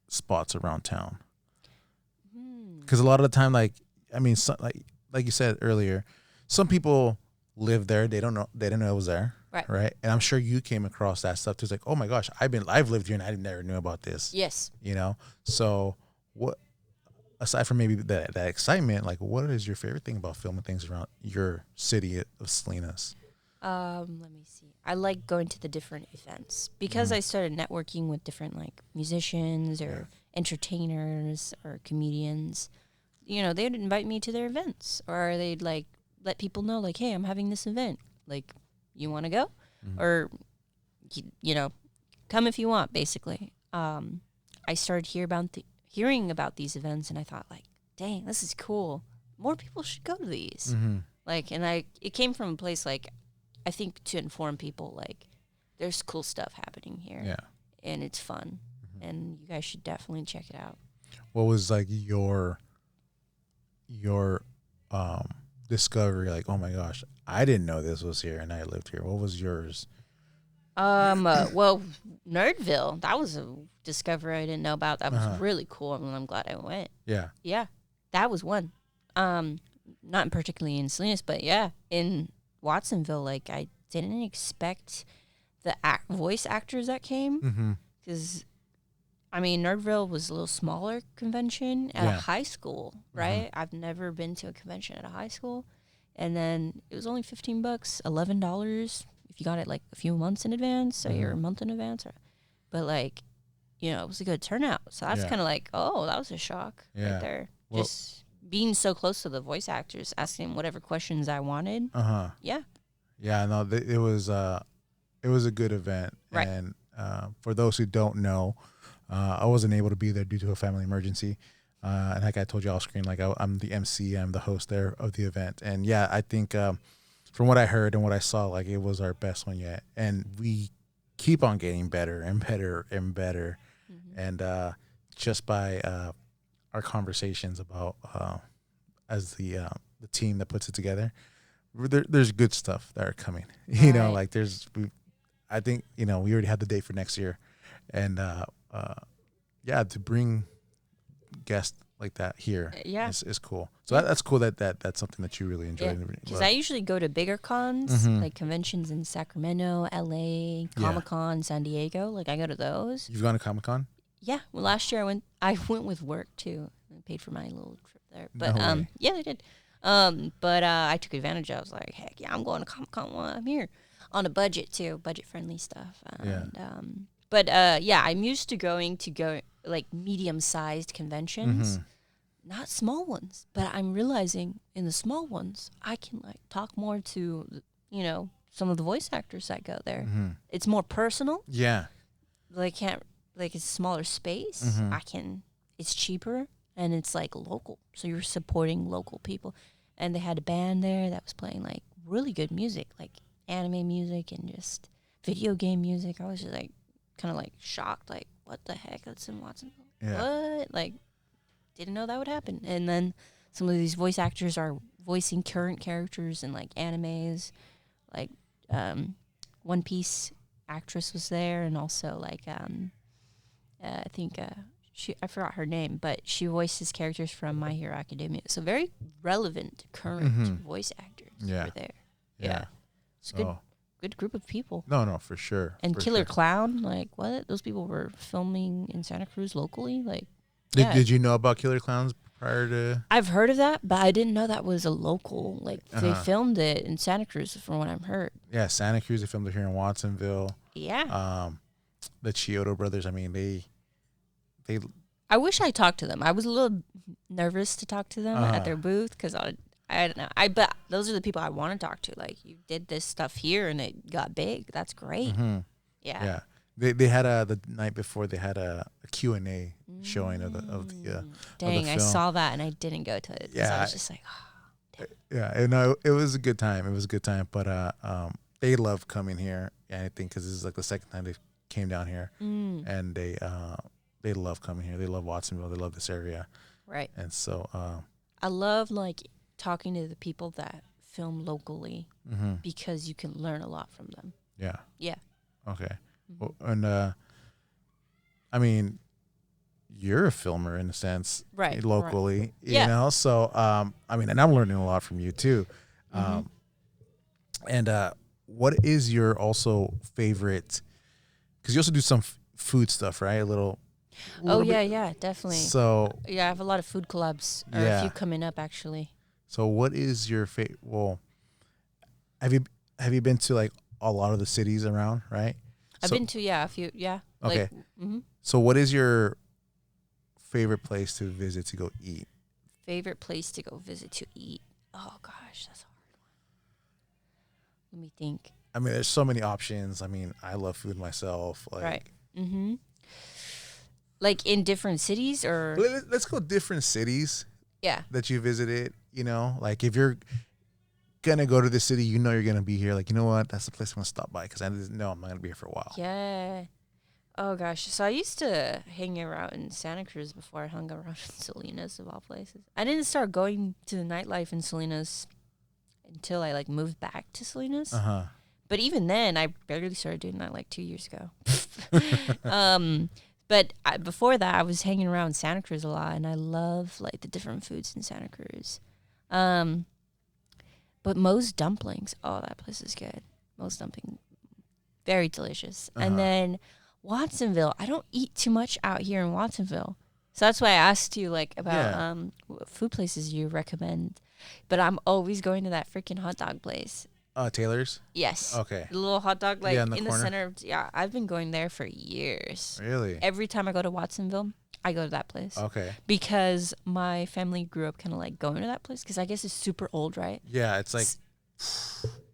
spots around town? Because a lot of the time, like, I mean, like you said earlier, some people live there. They didn't know it was there. Right. And I'm sure you came across that stuff too. It's like, oh my gosh, I've lived here and I never knew about this. Yes. So what, aside from maybe that excitement, like, what is your favorite thing about filming things around your city of Salinas? Let me see. I like going to the different events because I started networking with different like musicians or entertainers or comedians. They'd invite me to their events, or they'd like let people know like, hey, I'm having this event. Like, you want to go? Or, come if you want, basically. I started hearing about these events, and I thought like, dang, this is cool. More people should go to these. Like, and it came from a place like, I think to inform people like, there's cool stuff happening here. Yeah. And it's fun. And you guys should definitely check it out. What was like your discovery? Like, oh my gosh, I didn't know this was here and I lived here. What was yours? Well, Nerdville, that was a discovery I didn't know about. That was really cool, and I'm glad I went. Yeah. Yeah, that was one. Not particularly in Salinas, but yeah, in Watsonville. Like, I didn't expect the voice actors that came because, I mean, Nerdville was a little smaller convention at a high school, right? I've never been to a convention at a high school, and then it was only $15, $11 if you got it like a few months in advance or a month in advance. But like, it was a good turnout. So that's kind of like, oh, that was a shock right there. Well, just being so close to the voice actors, asking whatever questions I wanted. Yeah. Yeah, no, it was a good event. Right. And for those who don't know, I wasn't able to be there due to a family emergency. And like I told you off screen, like I'm the MC, I'm the host there of the event. And yeah, I think from what I heard and what I saw, like it was our best one yet. And we keep on getting better and better and better. And just by our conversations about as the team that puts it together, there's good stuff that are coming. You know, like I think, you know, we already have the date for next year. And yeah, to bring guests like that here is cool. So that's cool that's something that you really enjoy. Because I usually go to bigger cons, like conventions in Sacramento, LA, Comic-Con, San Diego. Like I go to those. You've gone to Comic-Con? Yeah. Well, last year I went with work too. I paid for my little trip there. But yeah, I did. But I took advantage. I was like, heck yeah, I'm going to Comic-Con while I'm here. On a budget too, budget friendly stuff. And, but yeah, I'm used to going like medium sized conventions, not small ones. But I'm realizing in the small ones, I can like talk more to, you know, some of the voice actors that go there. It's more personal. Yeah. They can't, like it's smaller space. It's cheaper and it's like local. So you're supporting local people. And they had a band there that was playing like really good music, like anime music and just video game music. I was just like kind of like shocked, like what the heck, that's in Watsonville. What? Like didn't know that would happen. And then some of these voice actors are voicing current characters in like animes, like One Piece actress was there, and also like I think I forgot her name, but she voices characters from My Hero Academia. So very relevant current voice actors were there. Yeah. It's a good group of people. No, for sure. And for Killer sure. Clown, like what? Those people were filming in Santa Cruz locally. Like, Did you know about Killer Clowns prior to? I've heard of that, but I didn't know that was a local. Like they filmed it in Santa Cruz, from what I've heard. Yeah, Santa Cruz. They filmed it here in Watsonville. Yeah. The Chiodo brothers. I mean, they. I wish I talked to them. I was a little nervous to talk to them at their booth because I don't know. But those are the people I want to talk to. Like, you did this stuff here and it got big. That's great. Yeah. They had the night before they had a Q&A showing of the Dang, of the I saw that and I didn't go to it. Yeah, I was just like, oh. Yeah, and no, it was a good time. It was a good time, but they love coming here. And I think because this is like the second time they came down here, and they love coming here. They love Watsonville. They love this area. Right. And so I love like talking to the people that film locally because you can learn a lot from them. Yeah. Yeah. Okay. Well, and I mean, you're a filmer in a sense, right? Locally, right. You know. So I mean, and I'm learning a lot from you too. And what is your also favorite? Because you also do some food stuff, right? A little yeah, definitely. So yeah, I have a lot of food collabs, or a few coming up actually. So what is your favorite? Well, have you been to like a lot of the cities around, right? I've been to a few, Okay. Like, So what is your favorite place to visit to go eat? Favorite place to go visit to eat? Oh gosh, that's a hard one. Let me think. I mean, there's so many options. I mean, I love food myself. Like, right. Like in different cities, or let's go different cities. Yeah. That you visited. You know, like if you're gonna go to the city, you know you're gonna be here. Like, you know what? That's the place I'm gonna stop by because I know I'm not gonna be here for a while. Yeah. Oh gosh. So I used to hang around in Santa Cruz before I hung around in Salinas, of all places. I didn't start going to the nightlife in Salinas until I like moved back to Salinas. But even then, I barely started doing that like 2 years ago. But before that, I was hanging around Santa Cruz a lot, and I love like the different foods in Santa Cruz. But Moe's dumplings, oh, that place is good. Moe's dumpling, very delicious. And then Watsonville, I don't eat too much out here in Watsonville, so that's why I asked you like about what food places you recommend. But I'm always going to that freaking hot dog place. Taylor's? Yes. Okay. The little hot dog, like in the center. Yeah, I've been going there for years. Really? Every time I go to Watsonville, I go to that place. Okay. Because my family grew up kind of like going to that place because I guess it's super old, right? Yeah, it's like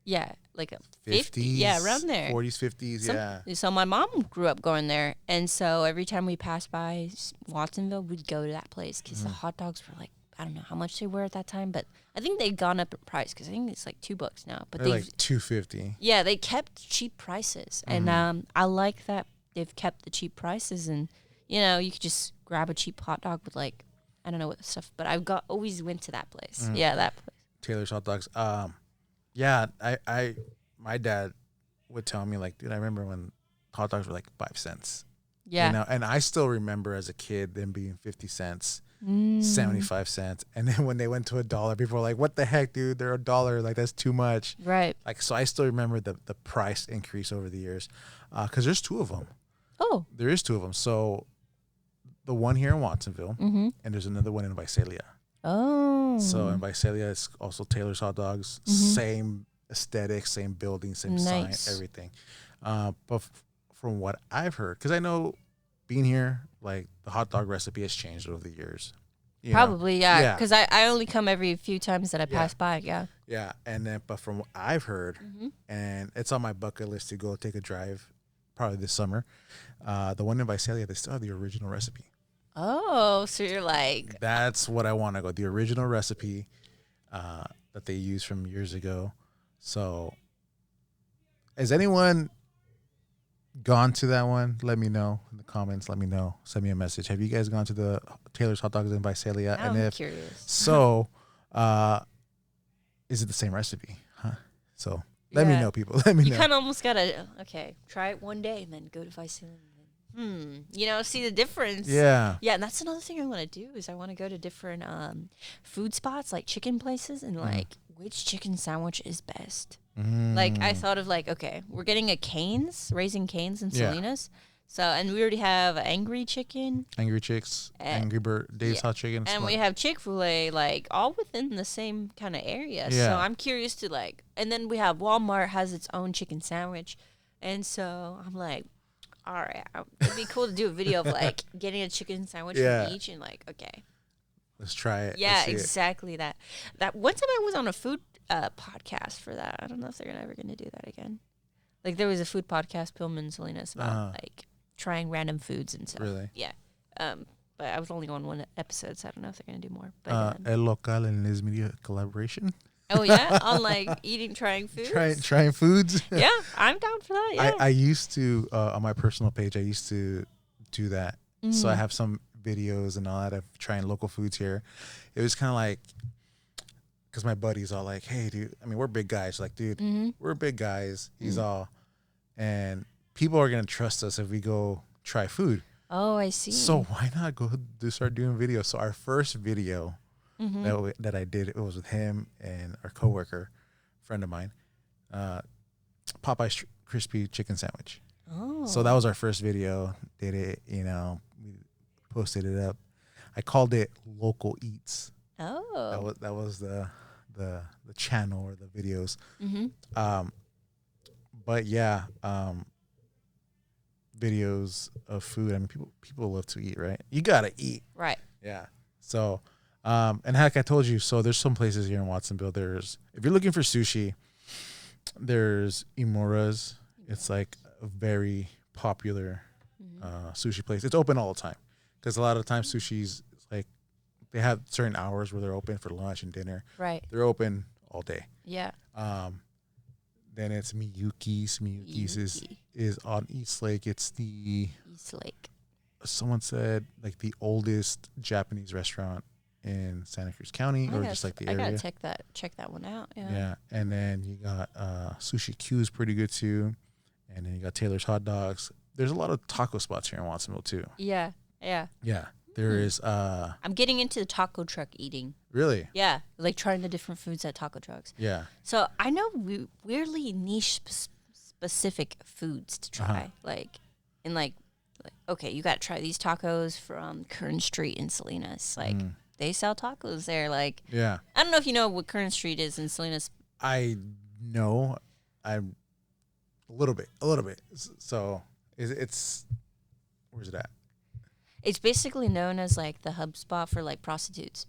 Yeah, like a 50. 50s. Yeah, around there. 40s, 50s, yeah. So my mom grew up going there. And so every time we passed by Watsonville, we'd go to that place because the hot dogs were like, I don't know how much they were at that time, but I think they'd gone up in price because I think it's like $2 now. But They're like $2.50. Yeah, they kept cheap prices. And I like that they've kept the cheap prices. And, you know, you could just grab a cheap hot dog with like, I don't know what stuff, but always went to that place. Yeah, that place. Taylor's Hot Dogs. Yeah, my dad would tell me like, dude, I remember when hot dogs were like 5 cents. Yeah. You know, and I still remember as a kid them being 50 cents, 75 cents. And then when they went to $1, people were like, what the heck, dude? They're $1. Like, that's too much. Right. Like, so I still remember the price increase over the years. Because there's 2 of them. Oh. There is 2 of them. So the one here in Watsonville, and there's another one in Visalia. Oh. So in Visalia, it's also Taylor's Hot Dogs. Same aesthetic, same building, same sign, everything. But from what I've heard, because I know being here, like the hot dog recipe has changed over the years. Probably, yeah. Because I only come every few times that I pass by, yeah. Yeah, and then, but from what I've heard, and it's on my bucket list to go take a drive probably this summer, the one in Visalia, they still have the original recipe. Oh, so you're like... That's what I want to go, the original recipe that they used from years ago. So, has anyone gone to that one? Let me know in the comments. Let me know. Send me a message. Have you guys gone to the Taylor's Hot Dogs in Visalia? I'm curious. So, is it the same recipe? Huh? So, let me know, people. Let me know. You kind of almost got to, try it one day and then go to Visalia. You know, see the difference. Yeah. Yeah, and that's another thing I want to do is I want to go to different food spots, like chicken places, and like which chicken sandwich is best. Like I thought of like, okay, we're getting a Raising Cane's in Salinas. So, and we already have Angry Chicken. Angry Chicks, Angry Bird, Dave's Hot Chicken. And we have Chick-fil-A, like all within the same kind of area. Yeah. So I'm curious to like, and then we have Walmart has its own chicken sandwich. And so I'm like, all right, it'd be cool to do a video of like getting a chicken sandwich from each and like, okay, let's try it. Yeah, exactly that. That one time I was on a food podcast for that. I don't know if they're ever going to do that again. Like there was a food podcast, Pillman Salinas, about like trying random foods and stuff. Really? Yeah. But I was only on one episode, so I don't know if they're going to do more. But El Local and Liz Media collaboration. Oh yeah, on like trying foods. Trying foods. Yeah, I'm down for that. Yeah. I used to on my personal page. I used to do that. So I have some videos and all that of trying local foods here. It was kind of like, because my buddy's all like, "Hey, dude. I mean, we're big guys. Like, dude, we're big guys." He's all, and people are gonna trust us if we go try food. Oh, I see. So why not go start doing videos? So our first video. That I did, it was with him and our coworker, friend of mine, Popeye's crispy chicken sandwich. Oh, so that was our first video. Did it, we posted it up. I called it Local Eats. Oh, that was the channel or the videos. But yeah, videos of food. I mean, people love to eat, right? You gotta eat, right? Yeah. So. And like I told you, so there's some places here in Watsonville. If you're looking for sushi, there's Imura's. It's like a very popular sushi place. It's open all the time because a lot of times sushi's like they have certain hours where they're open for lunch and dinner. Right. They're open all day. Yeah. Then it's Miyuki's. Miyuki's is on East Lake. It's the East Lake. Someone said like the oldest Japanese restaurant in Santa Cruz County, or just like the area. I gotta check that one out. Yeah. Yeah, and then you got Sushi Q is pretty good too, and then you got Taylor's Hot Dogs. There's a lot of taco spots here in Watsonville too. Yeah. There is. I'm getting into the taco truck eating. Really? Yeah, like trying the different foods at taco trucks. Yeah. So I know weirdly niche specific foods to try, like okay, you got to try these tacos from Kern Street in Salinas, like. They sell tacos there. Like, yeah. I don't know if you know what Kern Street is in Salinas. I know. I'm a little bit. So it's where's it at? It's basically known as like the hub spot for like prostitutes.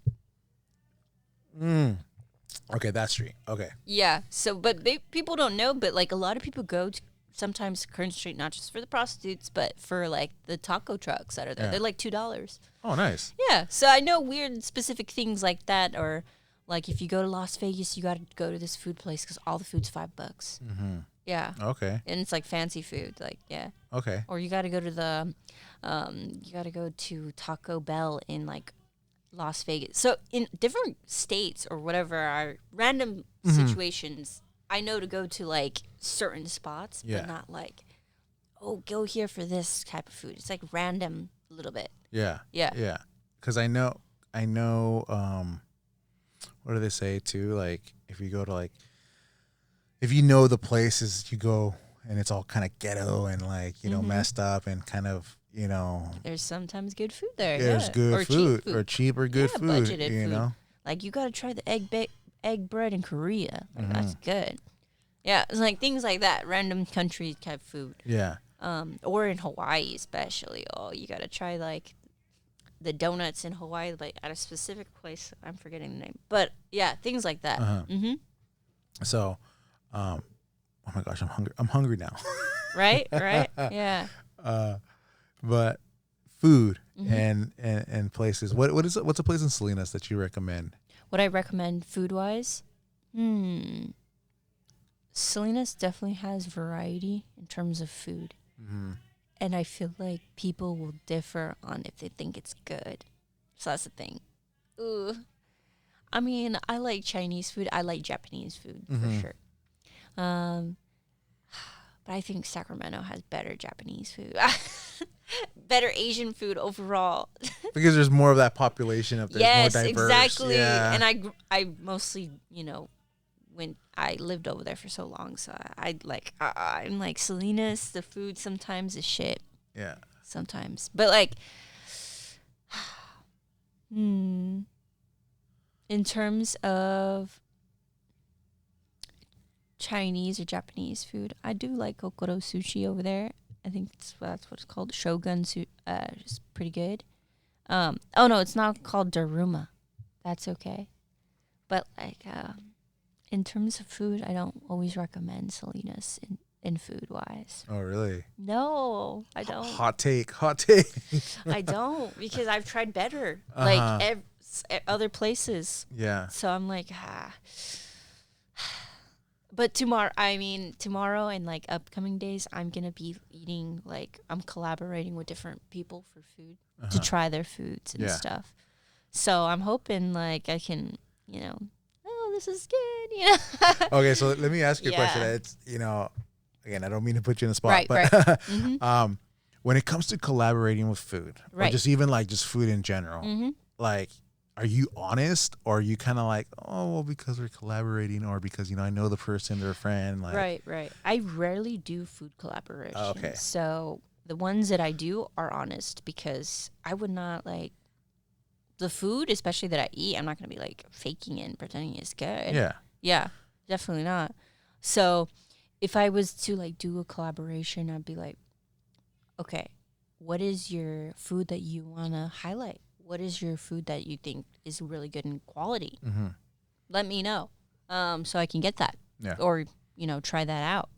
Okay, that street. Okay. Yeah. So, but people don't know, but like a lot of people go to sometimes Kern Street not just for the prostitutes, but for like the taco trucks that are there. Yeah. They're like $2. Oh, nice. Yeah. So I know weird specific things like that, or like if you go to Las Vegas, you got to go to this food place because all the food's $5. Mm-hmm. Yeah. Okay. And it's like fancy food, like yeah. Okay. Or you got to go to the, you got to go to Taco Bell in like Las Vegas. So in different states or whatever are random situations, I know to go to like certain spots, but not like, oh, go here for this type of food. It's like random a little bit. Yeah. Yeah. Yeah. Because I know. What do they say too? Like if you go to like, if you know the places you go and it's all kind of ghetto and like messed up and kind of There's sometimes good food there. there's good or food, cheap food or cheap or good food. Budgeted You food. know. Like you got to try the egg bread in Korea. Like that's good. Yeah, it's like things like that. Random country type food. Yeah. Or in Hawaii especially. Oh, you got to try like the donuts in Hawaii, like at a specific place. I'm forgetting the name, but yeah, things like that. So, oh my gosh, I'm hungry now. Right. Yeah. But food and places. What's a place in Salinas that you recommend? What I recommend food wise? Salinas definitely has variety in terms of food. And I feel like people will differ on if they think it's good. So that's the thing. Ooh. I mean, I like Chinese food. I like Japanese food for sure. But I think Sacramento has better Japanese food. Better Asian food overall. Because there's more of that population up there. Yes, more diverse. exactly. Yeah. And I mostly, when I lived over there for so long, so I'm like Salinas. The food sometimes is shit. Yeah. Sometimes, but like, in terms of Chinese or Japanese food, I do like Kokoro sushi over there. I think that's what it's called. Shogun sushi, is pretty good. Oh no, it's not called Daruma. That's okay. But like, in terms of food, I don't always recommend Salinas in food wise. Oh really? No, I don't. Hot take. I don't, because I've tried better, like other places. Yeah. So I'm like, But tomorrow and like upcoming days, I'm gonna be eating, like I'm collaborating with different people for food to try their foods and stuff. So I'm hoping like I can, oh, this is good, Okay, so let me ask you a question. It's again, I don't mean to put you in the spot, but when it comes to collaborating with food, or just even like just food in general, like, are you honest, or are you kind of like, oh, well, because we're collaborating, or because I know the person, they're a friend, like right. I rarely do food collaborations. Oh, okay. So the ones that I do are honest, because I would not like the food, especially that I eat. I'm not gonna be like faking it and pretending it's good. Yeah, definitely not. So if I was to like do a collaboration, I'd be like, okay, what is your food that you want to highlight? What is your food that you think is really good in quality? Let me know, so I can get that. Or, try that out.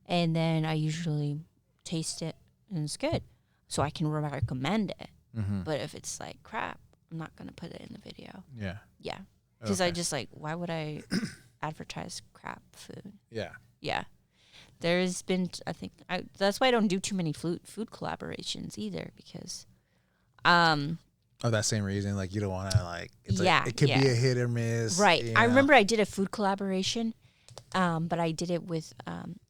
And then I usually taste it and it's good, so I can recommend it. But if it's like crap, I'm not going to put it in the video. Yeah. Because I just like, why would I advertise crap food? Yeah. There's been, I think, that's why I don't do too many food collaborations either, because Oh, that same reason, like you don't want to like. It's like, it could be a hit or miss, right? I remember I did a food collaboration, but I did it with.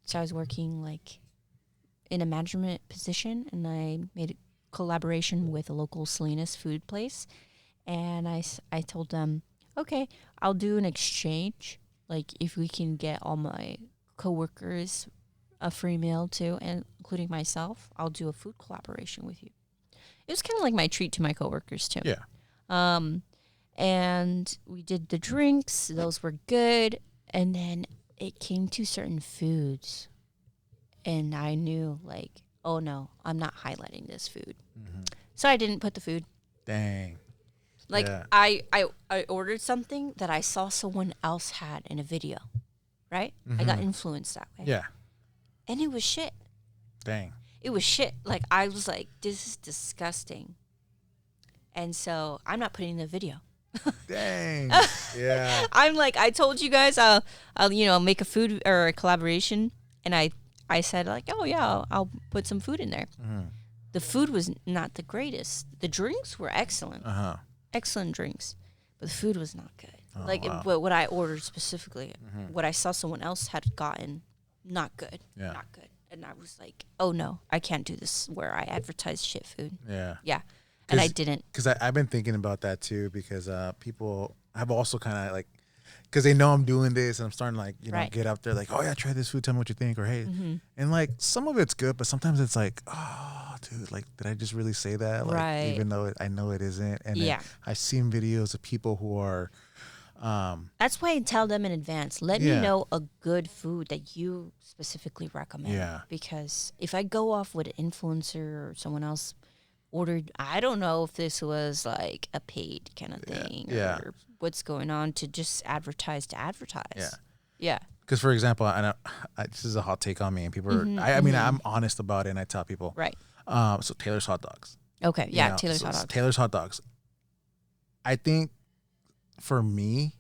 So I was working like in a management position, and I made a collaboration with a local Salinas food place, and I told them, okay, I'll do an exchange. Like if we can get all my coworkers a free meal too, and including myself, I'll do a food collaboration with you. It was kind of like my treat to my coworkers too. Yeah. And we did the drinks; those were good. And then it came to certain foods, and I knew like, oh no, I'm not highlighting this food. So I didn't put the food. Dang. Like Yeah. I ordered something that I saw someone else had in a video, right? I got influenced that way. Yeah. And it was shit. Dang. It was shit. Like I was like, this is disgusting. And so I'm not putting in the video. Dang. Yeah. I'm like, I told you guys I'll make a food or a collaboration, and I said like, oh yeah, I'll put some food in there. The food was not the greatest. The drinks were excellent. Excellent drinks, but the food was not good. What I ordered specifically, what I saw someone else had gotten, not good. Yeah. Not good. And I was like, oh no, I can't do this where I advertise shit food. Yeah. Yeah. And I didn't. Because I've been thinking about that too, because people have also kind of like, because they know I'm doing this and I'm starting to like, get out there like, oh yeah, try this food, tell me what you think, or hey. And like some of it's good, but sometimes it's like, oh dude, like did I just really say that? Like, even though I know it isn't. And then I've seen videos of people who are. That's why I tell them in advance. Let me know a good food that you specifically recommend. Yeah. Because if I go off with an influencer or someone else ordered, I don't know if this was like a paid kind of thing or what's going on to just advertise to advertise. Yeah. Yeah. Because for example, this is a hot take on me, and people are, I mean, I'm honest about it, and I tell people. Right. So Taylor's hot dogs. Okay. Yeah. Taylor's hot dogs. Taylor's hot dogs. I think for me,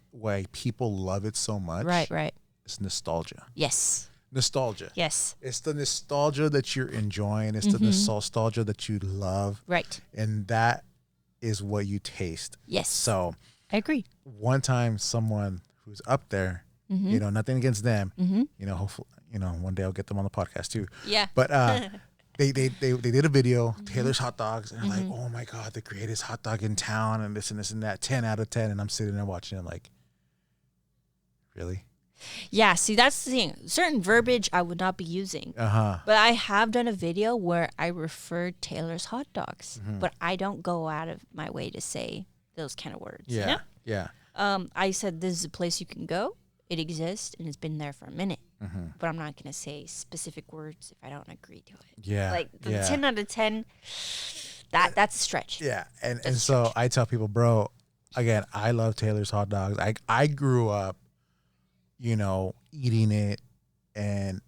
why people love it so much. Right. It's nostalgia. Yes. Nostalgia. Yes. It's the nostalgia that you're enjoying. It's the nostalgia that you love. Right. And that is what you taste. Yes. So I agree. one time someone who's up there, nothing against them, hopefully, one day I'll get them on the podcast too. Yeah. But they did a video, Taylor's hot dogs, and they're like, oh my God, the greatest hot dog in town, and this and this and that, 10 out of 10. And I'm sitting there watching it like, really? Yeah, see, that's the thing. Certain verbiage I would not be using. But I have done a video where I referred Taylor's hot dogs, but I don't go out of my way to say those kind of words. Yeah. You know? Yeah. I said, this is a place you can go. It exists, and it's been there for a minute. But I'm not going to say specific words if I don't agree to it. Yeah. Like, the 10 out of 10, that's a stretch. Yeah. And so I tell people, bro, again, I love Taylor's hot dogs. I grew up, eating it, and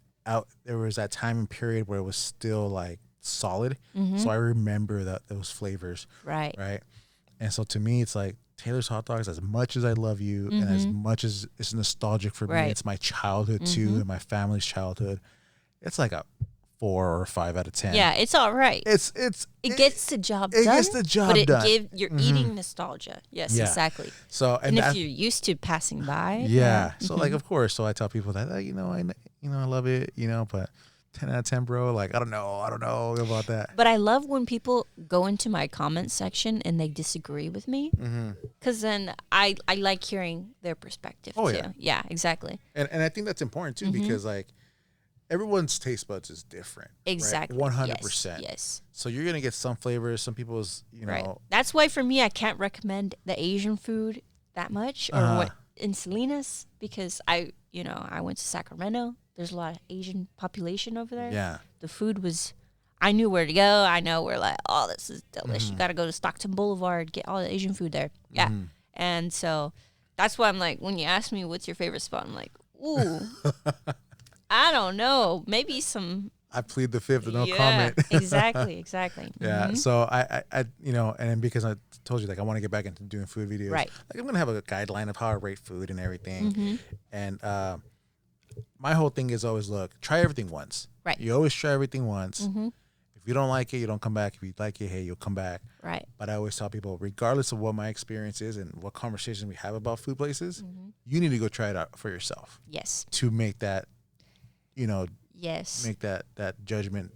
there was that time and period where it was still like solid. So I remember those flavors. Right. Right. And so to me, it's like Taylor's hot dogs, as much as I love you and as much as it's nostalgic for me, it's my childhood too, and my family's childhood. It's like a 4 or 5 out of 10. Yeah, it's all right. It gets the job done. It gets the job done. You're eating nostalgia. Yes, exactly. So and if you're used to passing by. Yeah. So like, of course. So I tell people that, I love it, but 10 out of 10, bro. Like, I don't know about that. But I love when people go into my comment section and they disagree with me, because then I like hearing their perspective too. Yeah. Yeah, exactly. And I think that's important too, because like everyone's taste buds is different. Exactly. Right? 100%. Yes. So you're going to get some flavors, some people's, Right. That's why for me, I can't recommend the Asian food that much or what in Salinas, because I went to Sacramento. There's a lot of Asian population over there. Yeah. The food was, I knew where to go. I know we're like, oh, this is delicious. You got to go to Stockton Boulevard, get all the Asian food there. Yeah. And so that's why I'm like, when you ask me what's your favorite spot, I'm like, ooh, I don't know. Maybe some. I plead the fifth and no comment. Exactly. Yeah. So I and because I told you, like, I want to get back into doing food videos. Right. Like, I'm going to have a guideline of how I rate food and everything. And my whole thing is always, look, try everything once. Right. You always try everything once. If you don't like it, you don't come back. If you like it, hey, you'll come back. Right. But I always tell people, regardless of what my experience is and what conversation we have about food places, you need to go try it out for yourself. Yes. To make that, yes. make that judgment,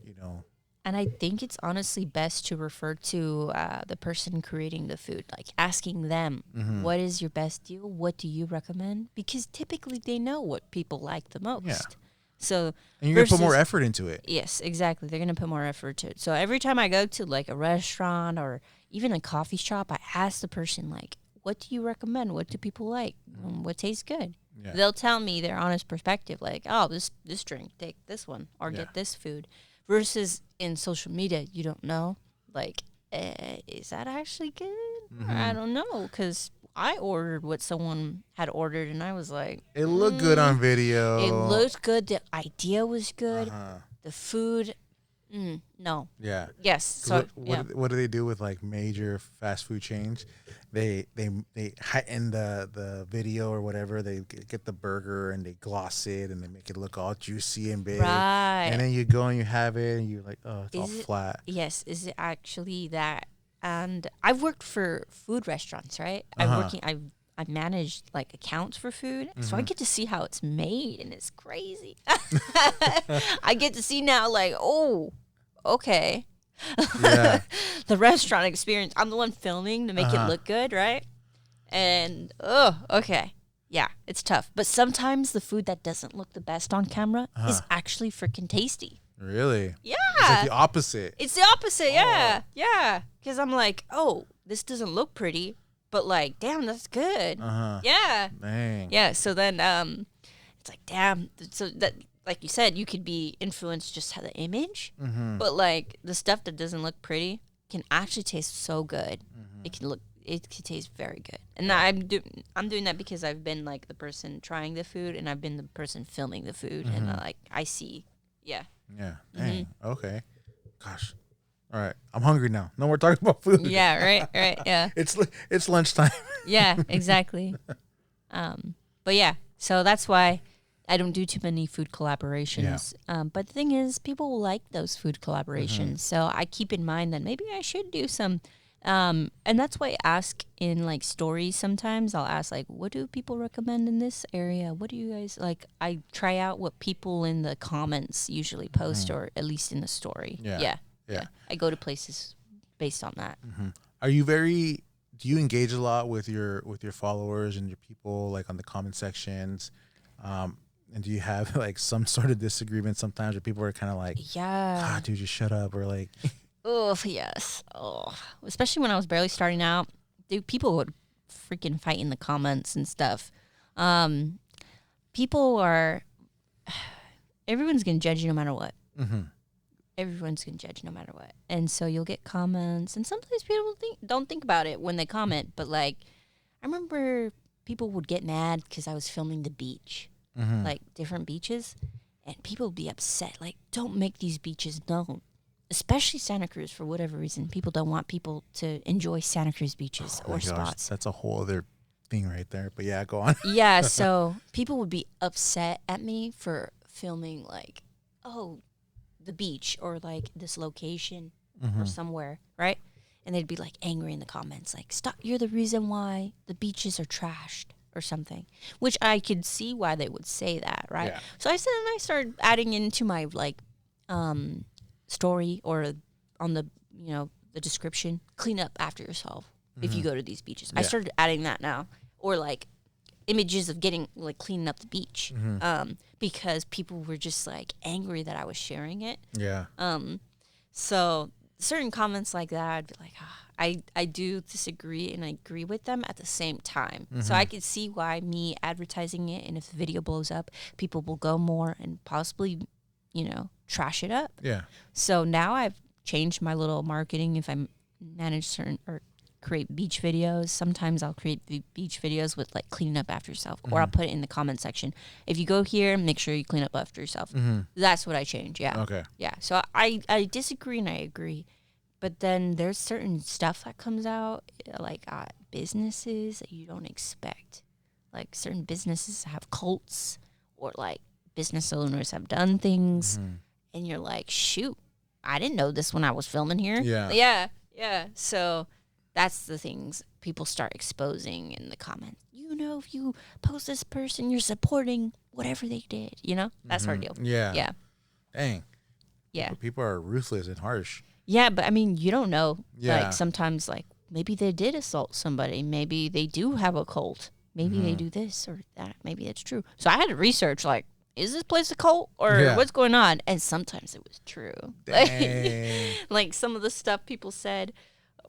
And I think it's honestly best to refer to the person creating the food, like asking them, what is your best deal? What do you recommend? Because typically they know what people like the most. Yeah. So and you're going to put more effort into it. Yes, exactly. They're going to put more effort to it. So every time I go to like a restaurant or even a coffee shop, I ask the person, like, what do you recommend? What do people like? What tastes good? Yeah. They'll tell me their honest perspective, like, oh, this drink, take this one or get this food. Versus in social media, you don't know. Like, is that actually good? I Mm-hmm. don't know, because I ordered what someone had ordered, and I was like, It looked good on it video. looked good. The idea was Uh good. huh. The food, no. Yeah. Yes. 'Cause So yeah. what do they do with like major fast food chains? They heighten the video or whatever. They get the burger and they gloss it and they make it look all juicy and big. Right. And then you go and you have it and you're like, oh, it's all Is it? flat. Yes. Is it actually that? And I've worked for food restaurants, right? Uh huh. I managed like accounts for food, so I Mm-hmm. get to see how it's made, and it's crazy. I get to see now, like, oh, okay, Yeah. the restaurant experience. I'm the one filming to Uh make it huh. look good, right? And oh, okay, yeah, it's tough. But sometimes the food that doesn't look the best on camera Uh huh. is actually freaking tasty. Really? Yeah, It's like the opposite. it's the opposite. Yeah, yeah. Because I'm like, oh, this doesn't look pretty, but like, damn, that's good. Uh huh. Yeah, Dang. yeah. So then, it's like, damn. So that, like you said, you could be influenced just by the image, Mm-hmm. but like the stuff that doesn't look pretty can actually taste so good. Mm-hmm. It can taste very good. And I'm doing that because I've been like the person trying the food, and I've been the person filming the food, and Mhm. like I see, yeah. Yeah. Mm-hmm. Dang. Okay. Gosh. All right. I'm hungry now. No more talking about food. Yeah, right, right, yeah. It's lunchtime. Yeah, exactly. But yeah, so that's why I don't do too many food collaborations. But the thing is, people will like those food collaborations. So I keep in mind that maybe I should do some. And that's why I ask in like stories sometimes. I'll ask like, what do people recommend in this area? What do you guys like? I try out what people in the comments usually post, or at least in the story. Yeah. Yeah. Yeah. I go to places based on that. Are you very? Do you engage a lot with your followers and your people, like on the comment sections? And do you have like some sort of disagreement sometimes where people are kind of like, Yeah. "God, dude, just shut up," or like, Oh, yes. Oh, especially when I was barely starting out, dude, people would freaking fight in the comments and stuff. Um, people are, everyone's going to judge you no matter what. mm-hmm. Everyone's going to judge no matter what. And so you'll get comments, and sometimes people don't think about it when they comment, but like, I remember people would get mad because I was filming the beach, like different beaches, and people would be upset. Like, don't make these beaches known. Especially Santa Cruz, for whatever reason. People don't want people to enjoy Santa Cruz beaches Oh my or gosh, spots. that's a whole other thing right there. But yeah, go on. Yeah, so people would be upset at me for filming, like, oh, the beach or like this location or somewhere, right? And they'd be like angry in the comments, like, stop, you're the reason why the beaches are trashed or something, which I could see why they would say that, right? Yeah. So I started adding into my like story or on the the description, clean up after yourself if you go to these beaches. I Yeah. started adding that now, or like images of getting like cleaning up the beach, because people were just like angry that I was sharing it. Yeah. So certain comments like that, I'd be like, I do disagree and I agree with them at the same time. So I could see why me advertising it, and if the video blows up, people will go more and possibly, trash it up. Yeah. So now I've changed my little marketing. If I manage certain or create beach videos, sometimes I'll create the beach videos with like cleaning up after yourself, or I'll put it in the comment section. If you go here, make sure you clean up after yourself. That's what I change. Yeah. Okay. Yeah. So I disagree and I agree. But then there's certain stuff that comes out, like businesses that you don't expect. Like certain businesses have cults, or like business owners have done things, and you're like, shoot, I didn't know this when I was filming here. Yeah. Yeah. Yeah. So that's the things people start exposing in the comments. If you post this person, you're supporting whatever they did. That's our deal. Yeah. Yeah. Dang. Yeah. People are ruthless and harsh. Yeah, but I mean, you don't know. Yeah. Like sometimes, like maybe they did assault somebody. Maybe they do have a cult. Maybe they do this or that. Maybe it's true. So I had to research, like, is this place a cult or what's going on? And sometimes it was true. Dang. Like some of the stuff people said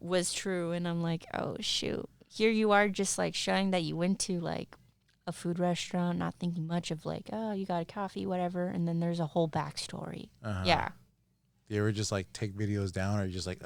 was true, and I'm like, oh shoot. Here you are, just like showing that you went to like a food restaurant, not thinking much of like, oh, you got a coffee, whatever, and then there's a whole backstory. Yeah. Do you ever just like take videos down, or you just like,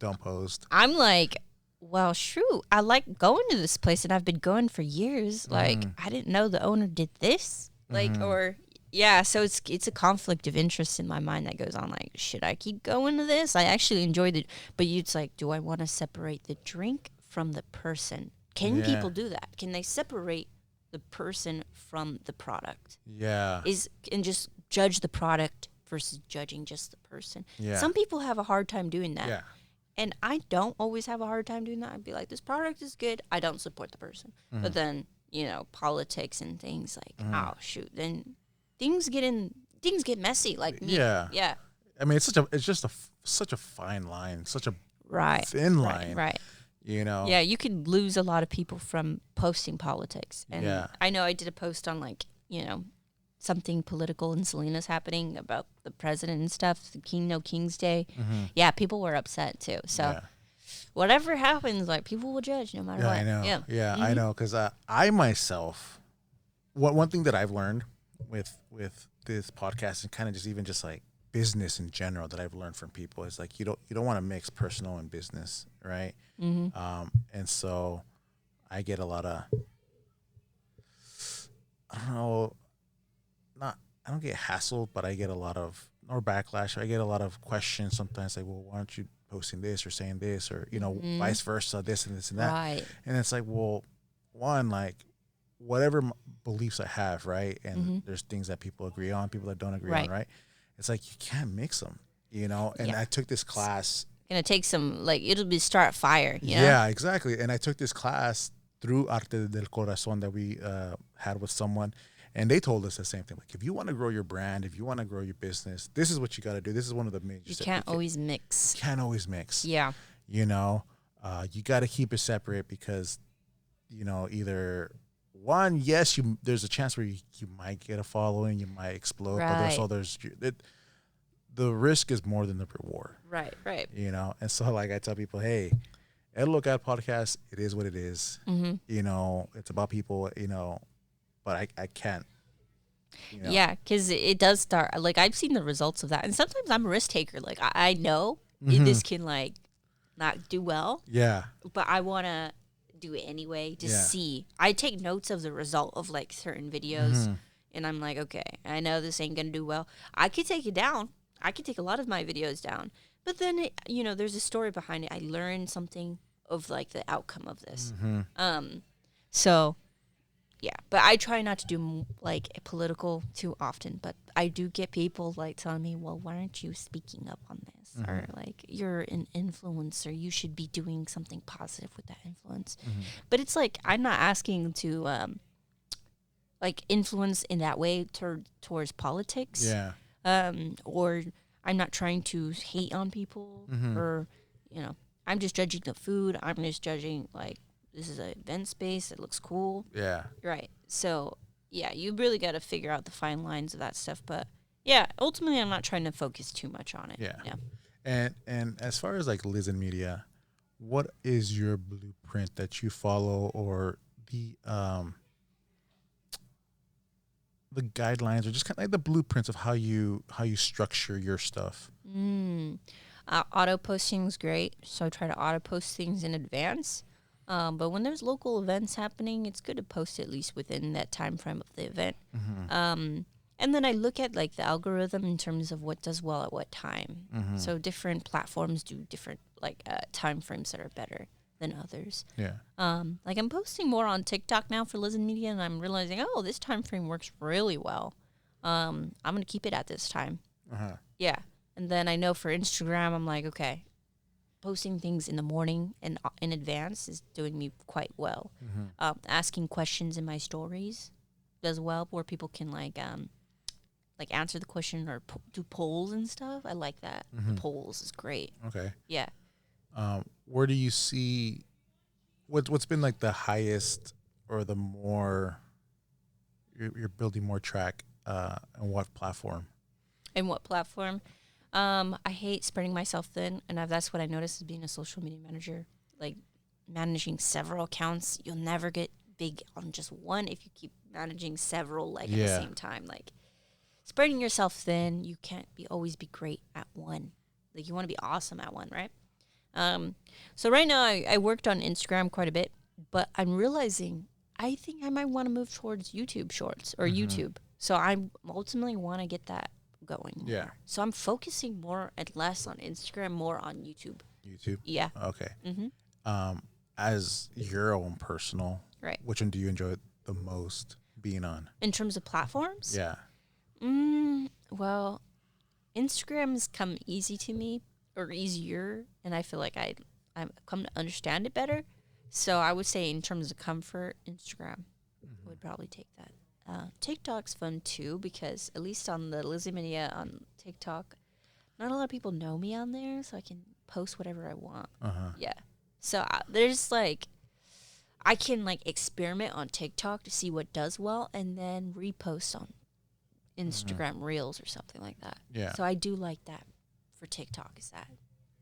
don't post. I'm like, well, shoot, I like going to this place and I've been going for years. Like, I didn't know the owner did this. Like, or yeah, so it's a conflict of interest in my mind that goes on. Like, should I keep going to this? I actually enjoyed it, but it's like, do I want to separate the drink from the person? Can people do that? Can they separate the person from the product? Yeah. And just judge the product versus judging just the person. Yeah. Some people have a hard time doing that. Yeah. And I don't always have a hard time doing that. I'd be like, this product is good. I don't support the person. But then, politics and things like, oh shoot, then things get messy. Like me. Yeah. I mean, it's just such a fine line, such a thin line. Right. Yeah, you could lose a lot of people from posting politics. And I know I did a post on something political in Salinas happening about the president and stuff, the King's Day. Yeah, people were upset too. So whatever happens, like, people will judge no matter what. I know. Yeah, I know. Because I myself, one thing that I've learned with this podcast and kind of just like business in general that I've learned from people is like you don't want to mix personal and business, right? And so I get a lot of, I don't know, I don't get hassled, but I get a lot of, or backlash. I get a lot of questions sometimes like, well, why aren't you posting this or saying this or, vice versa, this and this and that. Right. And it's like, well, one, like, whatever beliefs I have, right? And there's things that people agree on, people that don't agree on, right? It's like, you can't mix them, And I took this class. Gonna take some, like, it'll be start fire, Yeah, exactly. And I took this class through Arte del Corazon that we had with someone. And they told us the same thing. Like, if you want to grow your brand, if you want to grow your business, this is what you got to do. This is one of the major steps. You can't always mix. You can't always mix. Yeah. You got to keep it separate because, either one, yes, there's a chance where you might get a following, you might explode, but the risk is more than the reward. Right. And so, like, I tell people, hey, Ed Look At podcast, it is what it is. It's about people, but I can't. Yeah, because it does start, like, I've seen the results of that. And sometimes I'm a risk taker. Like, I know this can, like, not do well. Yeah. But I want to do it anyway to see. I take notes of the result of, like, certain videos. And I'm like, okay, I know this ain't going to do well. I could take it down. I could take a lot of my videos down. But then, there's a story behind it. I learned something of, like, the outcome of this. So... yeah, but I try not to do, like, political too often. But I do get people, like, telling me, well, why aren't you speaking up on this? Or, like, you're an influencer. You should be doing something positive with that influence. But it's like, I'm not asking to, like, influence in that way towards politics. Yeah. Or I'm not trying to hate on people. Or, I'm just judging the food. I'm just judging, like, this is an event space. It looks cool. Yeah. Right. So, yeah, you really got to figure out the fine lines of that stuff. But, yeah, ultimately, I'm not trying to focus too much on it. Yeah. And as far as, like, Liz and Media, what is your blueprint that you follow, or the guidelines, or just kind of like the blueprints of how you structure your stuff? Auto posting is great. So I try to auto post things in advance. But when there's local events happening, it's good to post at least within that time frame of the event. And then I look at, like, the algorithm in terms of what does well at what time. So different platforms do different, like, time frames that are better than others. Yeah. Like, I'm posting more on TikTok now for Liz and Media, and I'm realizing, oh, this time frame works really well. I'm going to keep it at this time. Yeah. And then I know for Instagram, I'm like, okay, posting things in the morning and in advance is doing me quite well. Asking questions in my stories does well, where people can, like answer the question or do polls and stuff. I like that. The polls is great. Okay. Yeah. Where do you see what's been, like, the highest or the more you're building more track on what platform? And what platform? I hate spreading myself thin, and that's what I noticed as being a social media manager. Like, managing several accounts, you'll never get big on just one if you keep managing several, like, at the same time. Like, spreading yourself thin, you can't always be great at one. Like, you want to be awesome at one, right? So right now I worked on Instagram quite a bit, but I'm realizing I think I might want to move towards YouTube Shorts or YouTube. So I ultimately want to get that going. Yeah. More. So I'm focusing more and less on Instagram, more on YouTube. YouTube. Yeah. Okay. Mm-hmm. As your own personal, Right. which one do you enjoy the most being on? In terms of platforms? Yeah. Well, Instagram's come easy to me or easier, and I feel like I've come to understand it better. So I would say in terms of comfort, Instagram would probably take that. TikTok's fun too because at least on the Lizzie Media on TikTok, not a lot of people know me on there, so I can post whatever I want. Yeah. So there's like I can like experiment on TikTok to see what does well, and then repost on Instagram Reels or something like that. Yeah. So I do like that for TikTok. Is that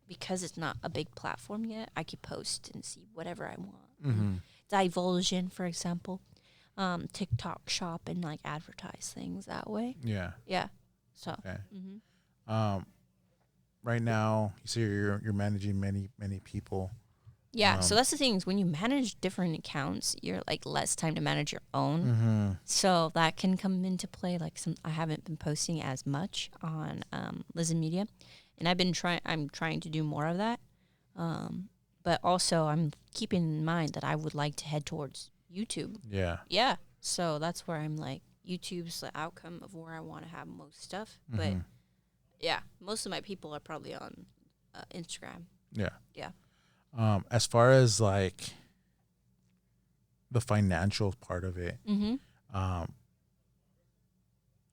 because it's not a big platform yet, I could post and see whatever I want. Divulsion, for example, TikTok shop and like advertise things that way. Yeah. Yeah. So. Okay. Right now, you say you're managing many people. Yeah, so that's the thing is when you manage different accounts, you're like less time to manage your own. So that can come into play. Like I haven't been posting as much on Liz and Media, and I'm trying to do more of that. But also I'm keeping in mind that I would like to head towards YouTube. Yeah. Yeah, so that's where I'm like YouTube's the outcome of where I want to have most stuff. But yeah, most of my people are probably on Instagram. Yeah. Yeah. As far as like the financial part of it,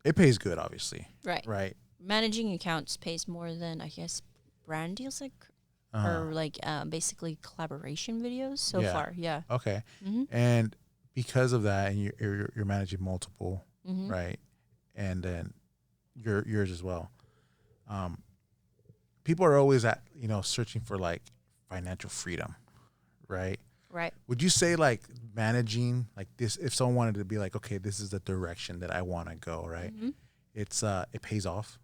it pays good, obviously. Right. Right. Managing accounts pays more than I guess brand deals or like basically collaboration videos so far. Yeah. Okay. And because of that, and you're managing multiple, right, and then yours as well. People are always searching for like financial freedom, right? Right. Would you say like managing like this, if someone wanted to be like, okay, this is the direction that I want to go, right? It pays off.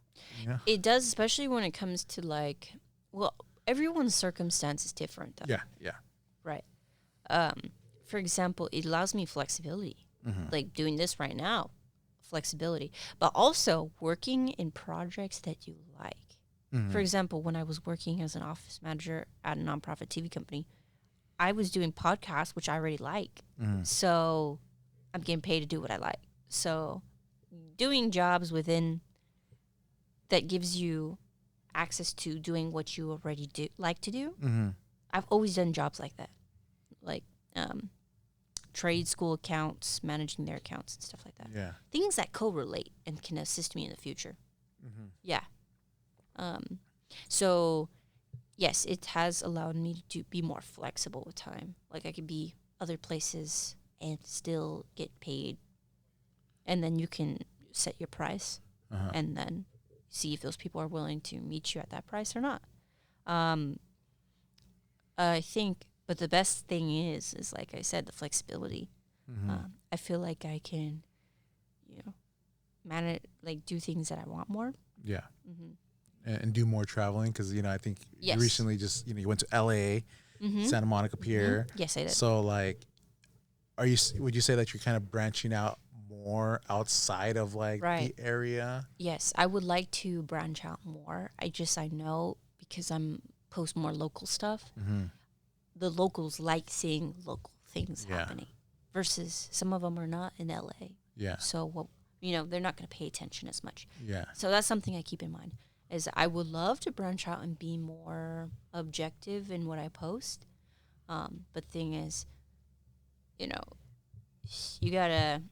It does, especially when it comes to like, well, everyone's circumstance is different though. Yeah. Yeah. Right. For example, it allows me flexibility, like doing this right now, flexibility, but also working in projects that you like. For example, when I was working as an office manager at a nonprofit TV company, I was doing podcasts, which I already like. So I'm getting paid to do what I like. So doing jobs within that gives you access to doing what you already like to do. I've always done jobs like that, like trade school accounts, managing their accounts and stuff like that. Yeah. Things that correlate and can assist me in the future. Yeah. So, yes, it has allowed me to be more flexible with time. Like I could be other places and still get paid. And then you can set your price and then see if those people are willing to meet you at that price or not. I think, but the best thing is like I said, the flexibility. I feel like I can, manage, like do things that I want more. Yeah. And do more traveling because I think Yes. you recently just you went to LA, Santa Monica Pier. Yes, I did. So like, would you say that you're kind of branching out more outside of like the area? Yes, I would like to branch out more. I know because I'm post more local stuff. The locals like seeing local things happening versus some of them are not in LA. Yeah. So they're not going to pay attention as much. Yeah. So that's something I keep in mind. Is I would love to branch out and be more objective in what I post. But thing is, you gotta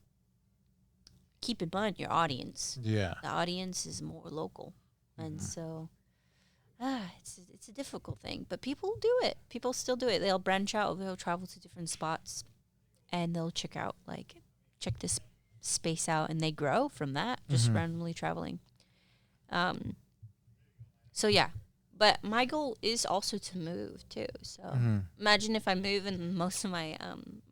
keep in mind your audience. Yeah. The audience is more local, and so it's a difficult thing. But people do it. People still do it. They'll branch out. They'll travel to different spots, and they'll check this space out, and they grow from that. Just randomly traveling. So yeah, but my goal is also to move too. So imagine if I move and most of my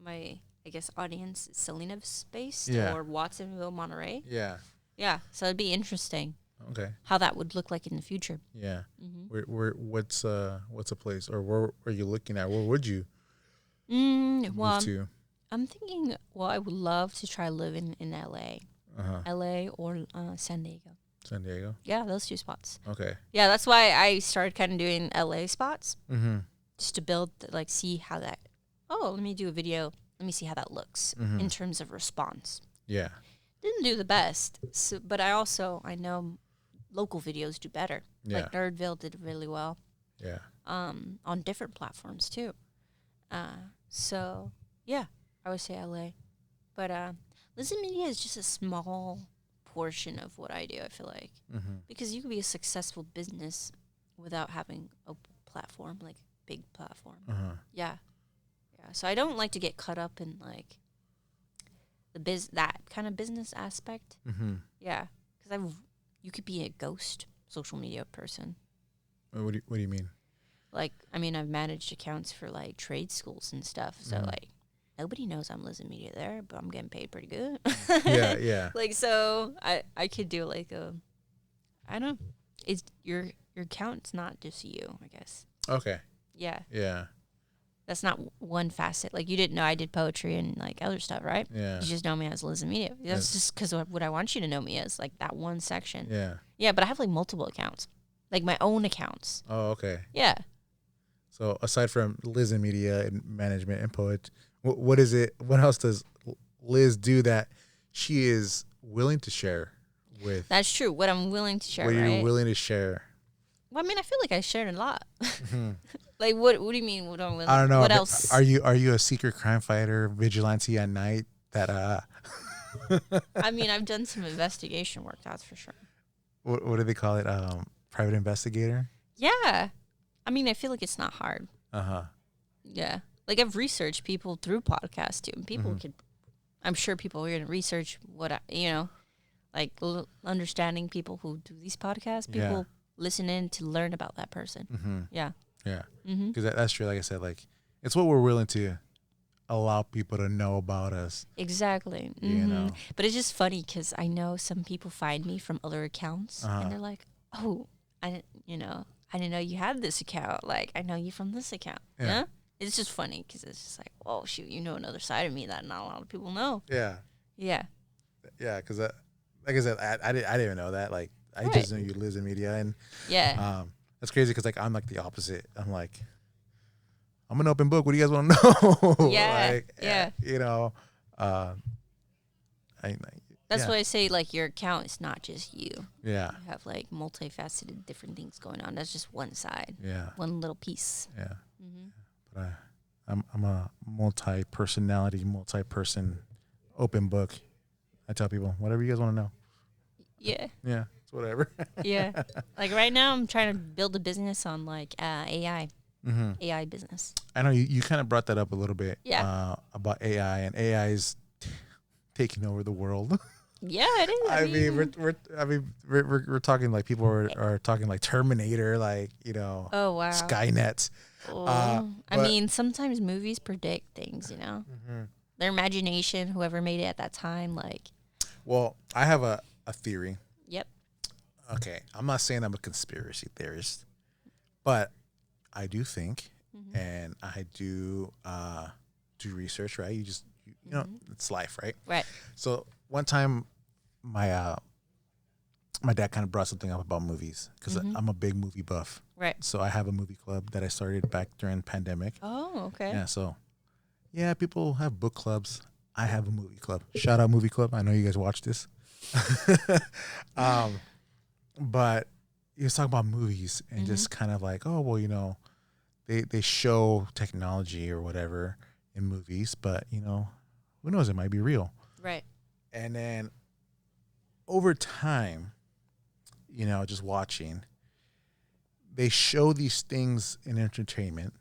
I guess audience is Salinas based or Watsonville, Monterey. Yeah. Yeah, so it'd be interesting. Okay. how that would look like in the future. Yeah. Mm-hmm. What's a place, or where are you looking at? Where would you move Well, to? I'm thinking, well, I would love to try living in LA. LA or San Diego. San Diego. Yeah, those two spots. Okay. Yeah, that's why I started kind of doing LA spots. Mm-hmm. Just to build, like, see how that, let me do a video. Let me see how that looks in terms of response. Yeah. Didn't do the best, but I know local videos do better. Yeah. Like Nerdville did really well. Yeah. On different platforms too. So yeah, I would say LA, but Listen Media is just a small portion of what I do. I feel like because you can be a successful business without having a platform, like big platform. Yeah. So I don't like to get caught up in like that kind of business aspect. Yeah, because you could be a ghost social media person. What do you mean? Like, I mean, I've managed accounts for like trade schools and stuff. So like, nobody knows I'm Listen Media there, but I'm getting paid pretty good. Yeah. Like, so I could do like I don't know. It's your account's not just you, I guess. Okay. Yeah. Yeah. That's not one facet. Like, you didn't know I did poetry and like other stuff, right? Yeah. You just know me as Listen Media. That's just because what I want you to know me as, like that one section. Yeah. Yeah, but I have like multiple accounts, like my own accounts. Oh, okay. Yeah. So aside from Liz and media and management and poet, what is it? What else does Liz do that she is willing to share with? That's true. What I'm willing to share, what right? you're willing to share. Well, I mean, I feel like I shared a lot. Like, what do you mean? What I'm willing? I don't know. What else? Are you a secret crime fighter, vigilante at night? That I mean, I've done some investigation work. That's for sure. What do they call it? Private investigator. Yeah. I mean, I feel like it's not hard. Yeah. Like, I've researched people through podcasts too. And people I'm sure people are going to research like understanding people who do these podcasts. People listen in to learn about that person. Yeah. Yeah. Because that's true. Like I said, like it's what we're willing to allow people to know about us. Exactly. You know. But it's just funny because I know some people find me from other accounts and they're like, oh, I didn't know you had this account. Like, I know you from this account. Yeah. It's just funny because it's just like, oh, shoot, you know another side of me that not a lot of people know. Yeah. Yeah. Yeah, because like I said, I didn't even know that. Like, I just knew you Liz in media. And that's crazy because, like, I'm, like, the opposite. I'm, like, I'm an open book. What do you guys want to know? Yeah. Like, yeah. You know, That's why I say, like, your account is not just you. Yeah. You have, like, multifaceted different things going on. That's just one side. Yeah. One little piece. Yeah. But I'm a multi-personality, multi-person open book. I tell people, whatever you guys want to know. Yeah. Yeah. It's whatever. Yeah. Like, right now, I'm trying to build a business on, like, AI. AI business. I know you kind of brought that up a little bit. Yeah. About AI, and AI is taking over the world. Yeah, it is. I mean, we're talking like people are talking like Terminator, like, you know. Oh, wow. Skynet. I mean, sometimes movies predict things, you know. Their imagination, whoever made it at that time, like. Well, I have a theory. Yep. Okay, I'm not saying I'm a conspiracy theorist, but I do think, and I do research. Right? You know, it's life, right? Right. So one time, my dad kind of brought something up about movies because I'm a big movie buff. Right. So I have a movie club that I started back during the pandemic. Oh, okay. Yeah. So, yeah, people have book clubs. I have a movie club. Shout out movie club. I know you guys watch this. But he was talking about movies and just kind of like, oh, well, you know, they show technology or whatever in movies, but, you know, who knows? It might be real. Right. And then over time, you know, just watching, they show these things in entertainment,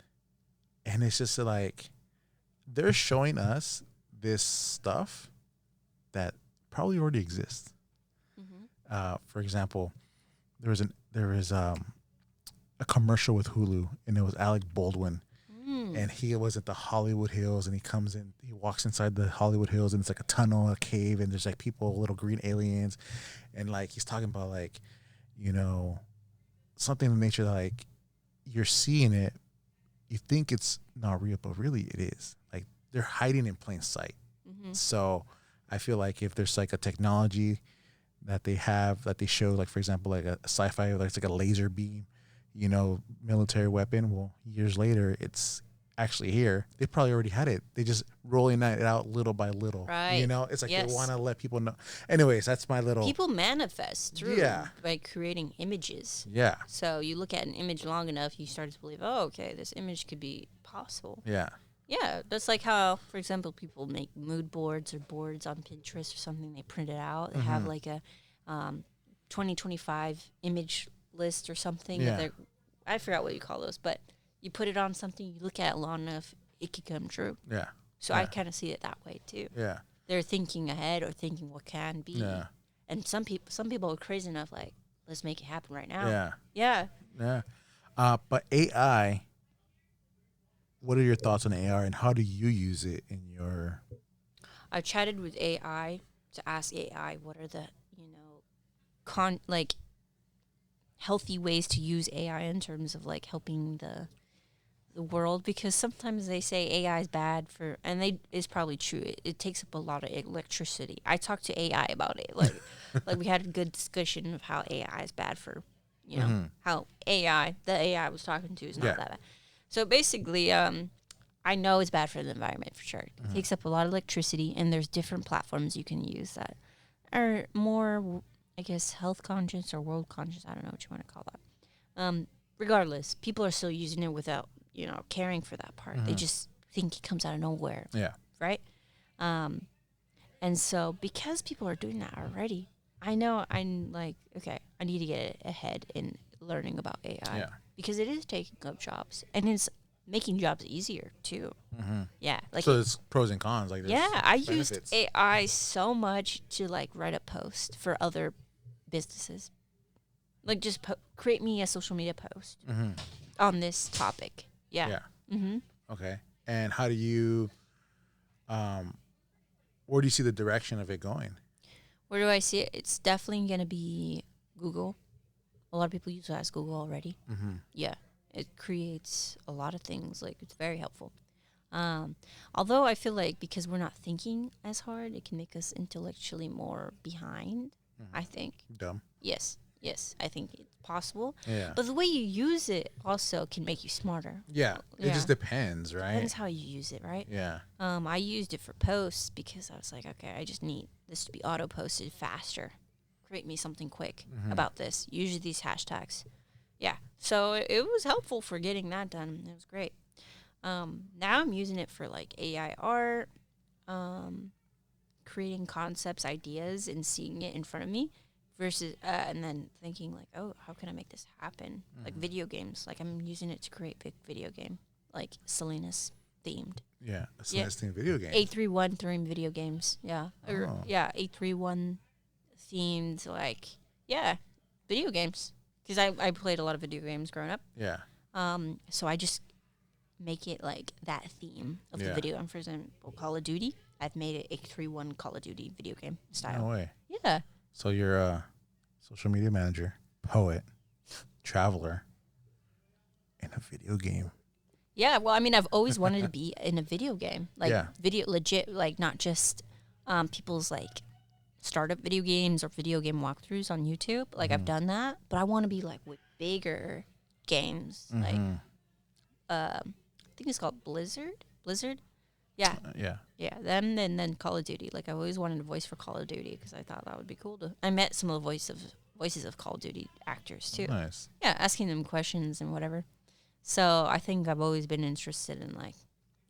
and it's just like they're showing us this stuff that probably already exists. For example, there was a commercial with Hulu, and it was Alec Baldwin. And he was at the Hollywood Hills, and he walks inside the Hollywood Hills, and it's like a tunnel, a cave, and there's like people, little green aliens, and like he's talking about like, you know, something in nature that, like, you're seeing it, you think it's not real, but really it is. Like, they're hiding in plain sight. Mm-hmm. So I feel like if there's like a technology that they have that they show, like, for example, like a sci-fi, like it's like a laser beam, you know, military weapon. Well, years later, it's actually here. They probably already had it. They just rolling that out little by little. Right. You know, it's like Yes. they want to let people know. Anyways, that's my little. People manifest through Yeah. by creating images. Yeah. So you look at an image long enough, you start to believe, oh, okay, this image could be possible. Yeah. Yeah, that's like how, for example, people make mood boards or boards on Pinterest or something. They print it out. They have like a 2025 image list or something. Yeah. That I forgot what you call those, but you put it on something, you look at it long enough, it could come true. Yeah. So Yeah. I kind of see it that way too. Yeah. They're thinking ahead or thinking what can be. Yeah. And some people are crazy enough, like, let's make it happen right now. Yeah. Yeah. Yeah. But AI, what are your thoughts on AR and how do you use it in your? I've chatted with AI to ask AI what are the, healthy ways to use AI in terms of like helping the world, because sometimes they say AI is bad for, and it's probably true. It takes up a lot of electricity. I talked to AI about it. Like we had a good discussion of how AI is bad for, how the AI I was talking to is not that bad. So basically, I know it's bad for the environment for sure. It takes up a lot of electricity, and there's different platforms you can use that are more, I guess, health conscious or world conscious. I don't know what you want to call that. Regardless, people are still using it without, caring for that part. They just think it comes out of nowhere. Yeah. Right? And so because people are doing that already, I know I'm like, okay, I need to get ahead in learning about AI. Yeah. Because it is taking up jobs, and it's making jobs easier too. Yeah. Like So there's pros and cons. Like, there's I benefits. used AI so much to like write a post for other businesses. Like just create me a social media post on this topic. Yeah. Yeah. Mm-hmm. Okay. And how do you, where do you see the direction of it going? Where do I see it? It's definitely going to be Google. A lot of people use Ask Google already. Mm-hmm. Yeah. It creates a lot of things. Like, it's very helpful. Although I feel like because we're not thinking as hard, it can make us intellectually more behind, I think. Dumb. Yes, I think it's possible. Yeah. But the way you use it also can make you smarter. Yeah. It just depends, right? Depends how you use it, right? Yeah. I used it for posts because I was like, okay, I just need this to be auto-posted faster. Create me something quick about this. Use these hashtags. Yeah. So it was helpful for getting that done. It was great. Now I'm using it for like AI art, creating concepts, ideas, and seeing it in front of me versus, and then thinking like, oh, how can I make this happen? Like video games. Like I'm using it to create a big video game, like Salinas themed. Yeah. A Celestine video game. 831 themed video games. Yeah. Or, 831 themed, like, video games. Because I played a lot of video games growing up. Yeah. So I just make it like that theme of the video. And for example, Call of Duty, I've made it 831 Call of Duty video game style. No way. Yeah. So you're a social media manager, poet, traveler, in a video game. Yeah. Well, I mean, I've always wanted to be in a video game. Like video legit, like not just people's like startup video games or video game walkthroughs on YouTube. Like I've done that, but I want to be like with bigger games. Like I think it's called Blizzard. Yeah. Yeah, them and then Call of Duty. Like I always wanted a voice for Call of Duty because I thought that would be cool to. I met some of the voices of Call of Duty actors too. Nice. Yeah, asking them questions and whatever. So I think I've always been interested in like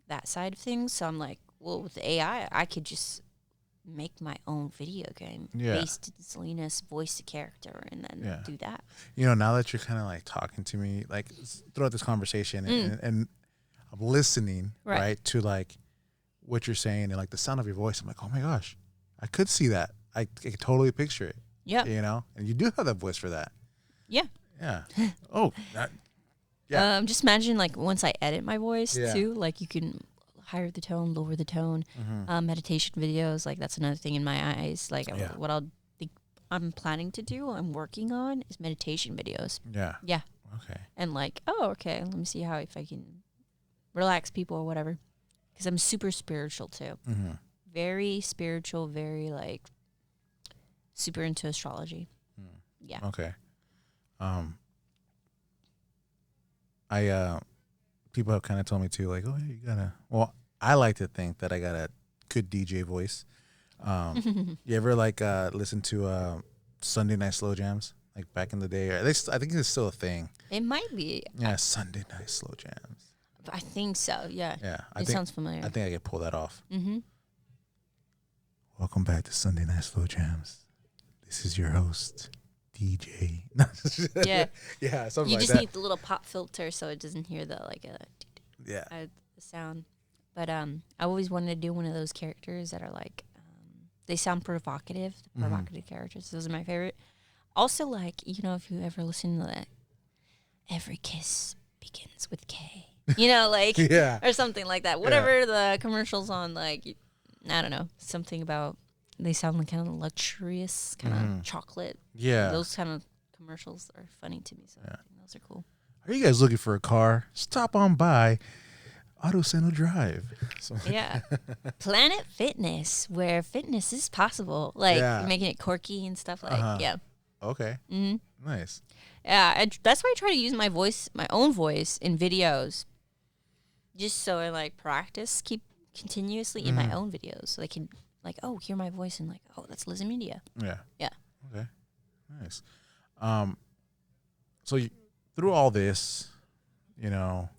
that side of things. So I'm like, well, with the AI, I could just make my own video game based in Salinas, voice the character, and then do that. You know, now that you're kind of like talking to me, like throughout this conversation, and I'm listening, right, to like what you're saying and like the sound of your voice, I'm like, oh my gosh, I could see that. I could totally picture it. Yeah. You know, and you do have that voice for that. Yeah. Yeah. Oh, that. Yeah. Just imagine like once I edit my voice too, like you can higher the tone, lower the tone, meditation videos. Like that's another thing in my eyes. Like what I'll think I'm planning to do, I'm working on, is meditation videos. Yeah. Yeah. Okay. And like, oh, okay, let me see how if I can relax people or whatever. Because I'm super spiritual too. Mm-hmm. Very spiritual, very like super into astrology. Yeah. Okay. Um, I people have kind of told me too, like, oh, you gotta. Well, I like to think that I got a good DJ voice. You ever like listen to Sunday night slow jams like back in the day? Or at least I think it's still a thing. It might be. Yeah, Sunday night slow jams. I think so. Yeah. Yeah, It sounds familiar. I think I could pull that off. Mm-hmm. Welcome back to Sunday night slow jams. This is your host, DJ. Yeah. Yeah, something You like just that. need the little pop filter so it doesn't hear the like Yeah. the sound. But I always wanted to do one of those characters that are like they sound provocative. The provocative characters. Those are my favorite. Also, like, you know, if you ever listen to that, every kiss begins with K. You know, like Yeah. or something like that. Whatever the commercials on, like, I don't know, something about they sound like kind of luxurious, kind of chocolate. Yeah. Those kind of commercials are funny to me. So I think those are cool. Are you guys looking for a car? Stop on by Auto Center Drive. So, Yeah. Planet Fitness, where fitness is possible. Like Yeah. making it quirky and stuff like, yeah. okay. Mm-hmm. Nice. Yeah, that's why I try to use my voice, my own voice in videos. Just so I like practice, keep continuously in my own videos. So they can like, oh, hear my voice and like, oh, that's Liz Media. Yeah. Yeah. Okay. Nice. So through all this, you know,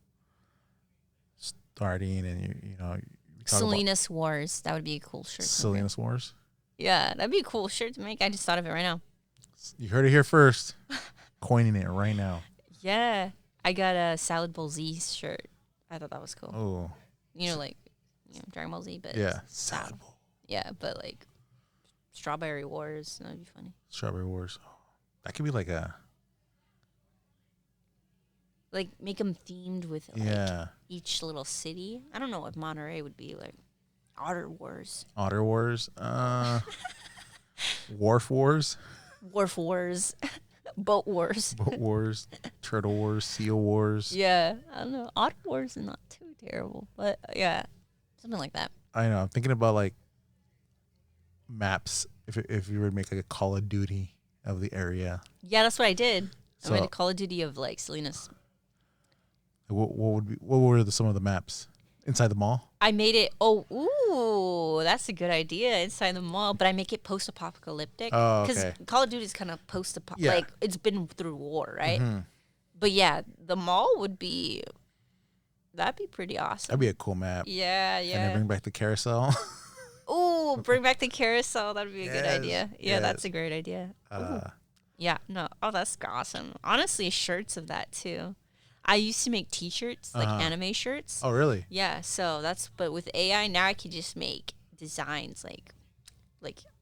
starting and you talk about Salinas Wars. That would be a cool shirt. Salinas Wars. Yeah, that'd be a cool shirt to make. I just thought of it right now. You heard it here first. Coining it right now. Yeah. I got a Salad Bowl Z shirt. I thought that was cool. Oh. You know, like, Dragon Ball Z, but Yeah. salad. Salad Bowl. Yeah, but like Strawberry Wars. That'd be funny. Strawberry Wars. Oh, that could be like a Like make them themed with like each little city. I don't know what Monterey would be like. Otter Wars. Otter Wars. Wharf Wars. Wharf Wars. Boat Wars. Boat Wars. Turtle Wars. Seal Wars. Yeah, I don't know. Otter Wars is not too terrible, but yeah, something like that. I know. I'm thinking about like maps. If you were to make like a Call of Duty of the area. Yeah, that's what I did. So, I made a Call of Duty of like Salinas. What were some of the maps inside the mall? I made it. Oh, ooh, that's a good idea inside the mall. But I make it post-apocalyptic Oh, because okay. Call of Duty is kind of post-apocalyptic. Yeah. Like it's been through war, right? Mm-hmm. But yeah, the mall would be. That'd be pretty awesome. That'd be a cool map. Yeah, And then yeah. bring back the carousel. Ooh, bring back the carousel. That'd be a good Yes, idea. Yeah, yes. that's a great idea. Yeah, no. Oh, that's awesome. Honestly, shirts of that too. I used to make T-shirts, like anime shirts. Oh, really? Yeah, so but with AI now I can just make designs like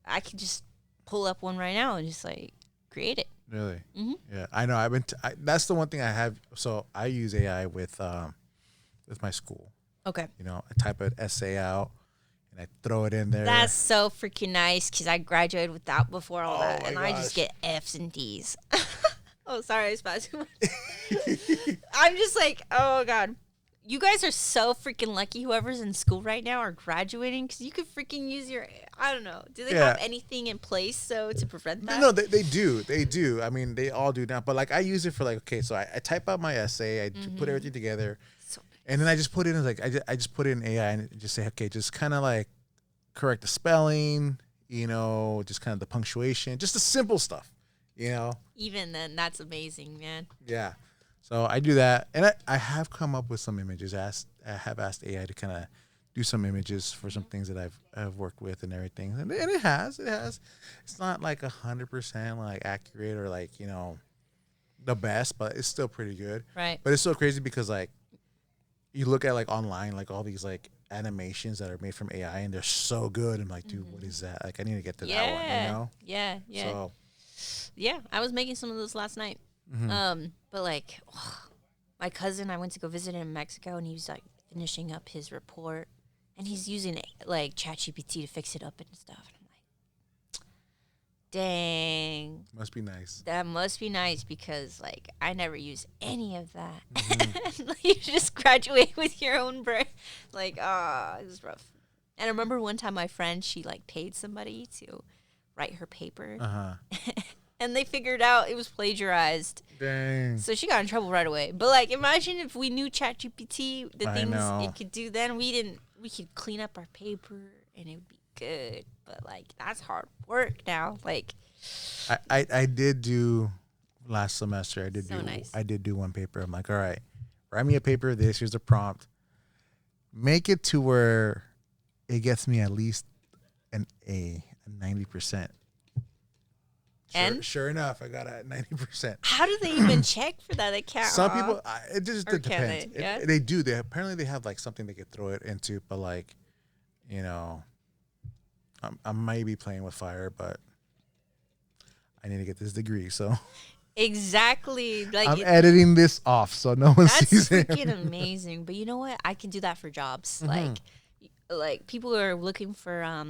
I could just pull up one right now and just like create it. Really? Mm-hmm. Yeah, I know. That's the one thing I have. So I use AI with my school. Okay. You know, I type an essay out and I throw it in there. That's so freaking nice because I graduated without before all that, my and I just gosh. get F's and D's. Oh, sorry, I spat too much. I'm just like, oh god, you guys are so freaking lucky. Whoever's in school right now or graduating, because you could freaking use your. I don't know. Do they have anything in place so to prevent that? No, they do. I mean, they all do now. But like, I use it for like, okay, so I type out my essay, I put everything together, So and then I just put it in like I just put it in AI and just say, okay, just kind of like correct the spelling, you know, just kind of the punctuation, just the simple stuff, you know. even then, that's amazing, man. Yeah. So I do that, and I have come up with some images. I have asked AI to kind of do some images for some things that I've worked with and everything, and it has. It's not like 100% like accurate or like, you know, the best, but it's still pretty good. Right. But it's so crazy because like you look at like online, like all these like animations that are made from AI, and they're so good. I'm like, dude, what is that? Like, I need to get to that one, you know? Yeah. So Yeah, I was making some of those last night. But like, my cousin, I went to go visit him in Mexico, and he was like finishing up his report, and he's using like ChatGPT to fix it up and stuff. And I'm like, Dang. Must be nice. That must be nice because, like, I never use any of that. Mm-hmm. You just graduate with your own brain. Like, it was rough. And I remember one time my friend, she, like, paid somebody to write her paper. And they figured out it was plagiarized. Dang. So she got in trouble right away. But, like, imagine if we knew ChatGPT, the I things know. it could do then. We could clean up our paper and it would be good. But, like, that's hard work now. Like, I did do last semester. Nice. I did do one paper. I'm like, all right, write me a paper of this. Here's the prompt. Make it to where it gets me at least an A, a 90%. And sure enough, I got a 90%. how do they even check for that? They can't. Some people, it just Or can depends. they? Yeah. They do. They apparently they have like something they could throw it into, but like, you know, I might be playing with fire, but I need to get this degree, so Exactly. Like I'm editing this off so no one that's sees it. freaking amazing. But you know what? I can do that for jobs. Mm-hmm. Like people are looking for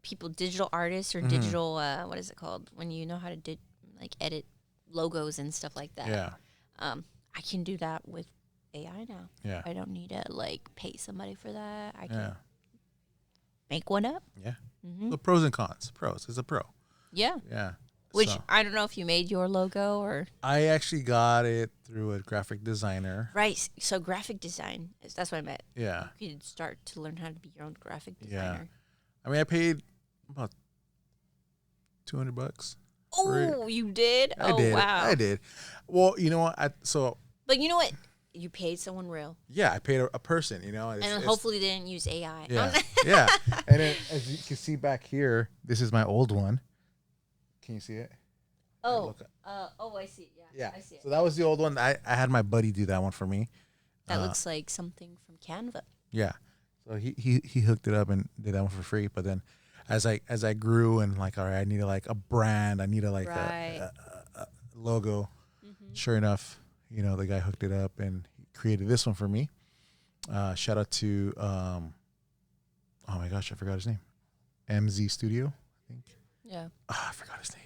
people, digital artists or Mm-hmm. digital what is it called when you know how to like edit logos and stuff like that. Yeah, I can do that with AI now. yeah, I don't need to like pay somebody for that. I can yeah, make one up. yeah. Mm-hmm. The pros and cons. Pros. It's a pro. Yeah. Yeah. Which So, I don't know if you made your logo or I actually got it through a graphic designer. right. So graphic design that's what I meant. Yeah. You could start to learn how to be your own graphic Yeah. designer. I mean, I paid about $200. Oh, you did? I Oh, did. wow. I did. Well, you know what? But you know what? You paid someone real. Yeah, I paid a person. You know, And hopefully they didn't use AI. Yeah, yeah. And then, as you can see back here, this is my old one. Can you see it? I see. Yeah. Yeah. I see it. So that was the old one. I had my buddy do that one for me. That looks like something from Canva. Yeah. So he hooked it up and did that one for free. But then, as I grew and like, all right, I needed like a brand. I needed like Right. a logo. Mm-hmm. Sure enough, you know, the guy hooked it up and he created this one for me. Shout out to oh my gosh, I forgot his name. MZ Studio, I think. Yeah. I forgot his name.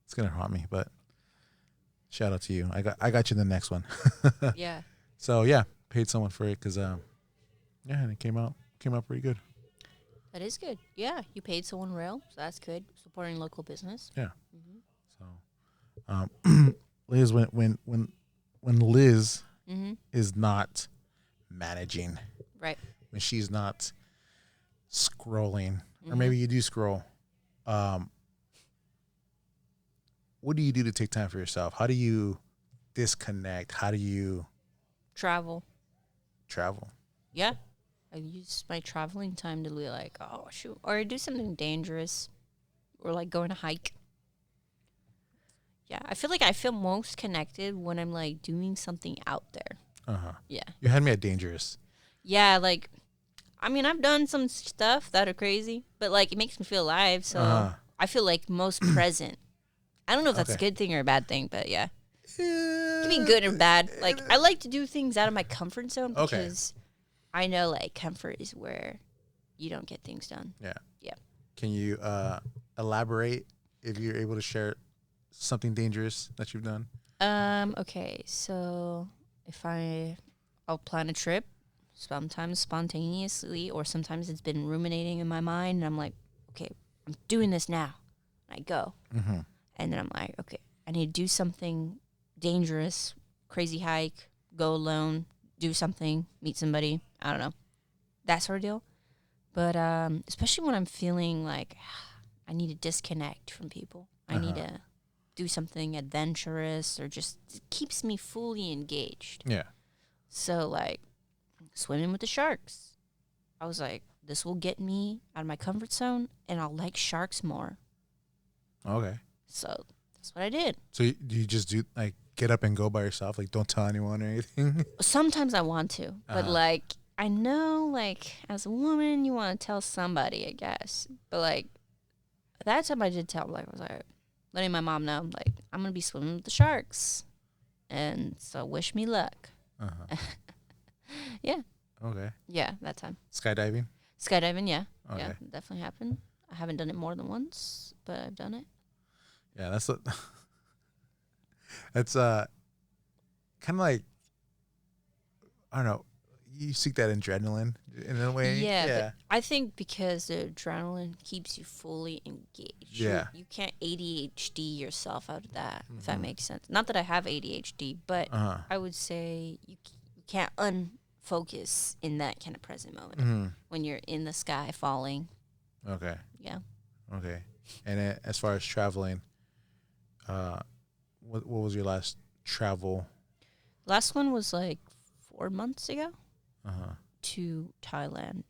It's gonna haunt me, but shout out to you. I got you the next one. Yeah. So yeah, paid someone for it because yeah, and it came out pretty good. That is good. Yeah. You paid someone real. So that's good. Supporting local business. Yeah. Mm-hmm. So Liz, when Liz Mm-hmm. is not managing, Right. when she's not scrolling, or Mhm. maybe you do scroll, what do you do to take time for yourself? How do you disconnect? How do you Travel. travel? Yeah. I use my traveling time to be like, oh, shoot. Or I do something dangerous. Or like go on a hike. Yeah. I feel like I feel most connected when I'm like doing something out there. Yeah. You had me at dangerous. Yeah. Like, I mean, I've done some stuff that are crazy, but like it makes me feel alive. So I feel like most present. I don't know if that's a Okay. good thing or a bad thing, but yeah. It can be good or bad. Like, I like to do things out of my comfort zone Okay. because I know like comfort is where you don't get things done. Yeah. Yeah. Can you elaborate if you're able to share something dangerous that you've done? Okay, so if I'll plan a trip, sometimes spontaneously, or sometimes it's been ruminating in my mind, and I'm like, okay, I'm doing this now. And I go, Mm-hmm. and then I'm like, okay, I need to do something dangerous, crazy hike, go alone, do something, meet somebody. I don't know, that sort of deal. But especially when I'm feeling like I need to disconnect from people, I need to do something adventurous or just it keeps me fully engaged. Yeah. So like swimming with the sharks. I was like, this will get me out of my comfort zone and I'll like sharks more. Okay. So that's what I did. So do you just do like get up and go by yourself? Like don't tell anyone or anything? Sometimes I want to, but like I know like as a woman you want to tell somebody, I guess. But like that time I did tell like I was like letting my mom know like I'm gonna be swimming with the sharks. And so wish me luck. Yeah. Okay. Yeah, that time. Skydiving? Skydiving, yeah. Okay. Yeah, definitely happened. I haven't done it more than once, but I've done it. Yeah, that's kind of like, I don't know. You seek that adrenaline in a way. Yeah, Yeah. but I think because the adrenaline keeps you fully engaged. Yeah. You can't ADHD yourself out of that, if that makes sense. Not that I have ADHD, but I would say you can't unfocus in that kind of present moment when you're in the sky falling. Okay. Yeah. Okay. And as far as traveling, what was your last travel? Last one was like 4 months ago Uh-huh. to Thailand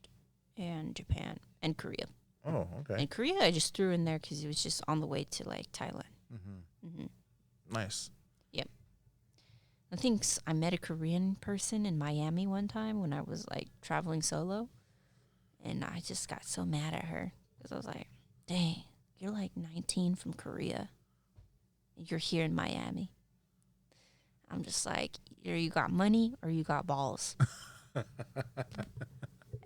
and Japan and Korea. Oh, okay. And Korea, I just threw in there because it was just on the way to like Thailand. Nice. Yep. I think I met a Korean person in Miami one time when I was like traveling solo. And I just got so mad at her because I was like, dang, you're like 19 from Korea. You're here in Miami. I'm just like, either you got money or you got balls.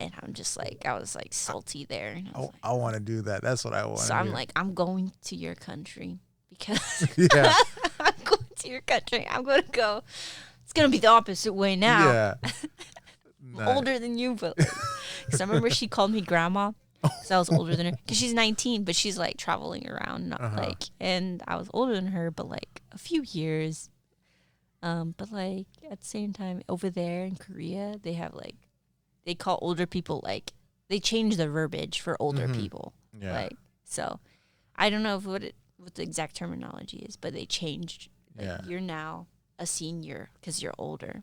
And I'm just like, I was like salty there. And I want to do that. That's what I want. So I'm like, I'm going to your country because yeah. I'm going to your country. I'm going to go. It's going to be the opposite way now. Yeah. I'm older than you, but because I remember she called me grandma. So I was older than her because she's 19, but she's like traveling around, not like, and I was older than her, but like a few years. But like at the same time, over there in Korea, they have like, they call older people like, they change the verbiage for older people. Yeah. Like, so I don't know what the exact terminology is, but they changed. Like, you're now a senior because you're older.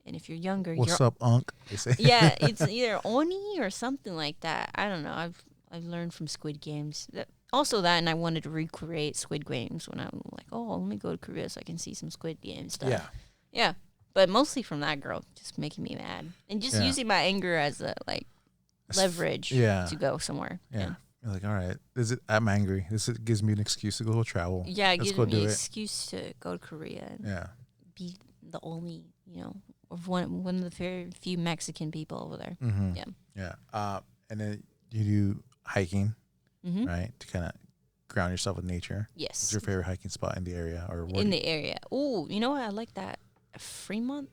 And if you're younger, what's up, Unc? They say. Yeah, it's either Oni or something like that. I don't know. I've learned from Squid Games. Also that, and I wanted to recreate Squid Games when I'm like, oh, let me go to Korea so I can see some Squid Game stuff. Yeah. Yeah. But mostly from that girl, just making me mad. And just using my anger as a, like, leverage to go somewhere. Yeah. You're like, all right, I'm angry. This gives me an excuse to go travel. Yeah, it gives me an excuse to go to Korea and be the only, of one of the very few Mexican people over there. Yeah. Yeah. And then you do hiking, right? To kind of ground yourself with nature. Yes. What's your favorite hiking spot in the area? In the area. Oh, you know what? I like that. Fremont?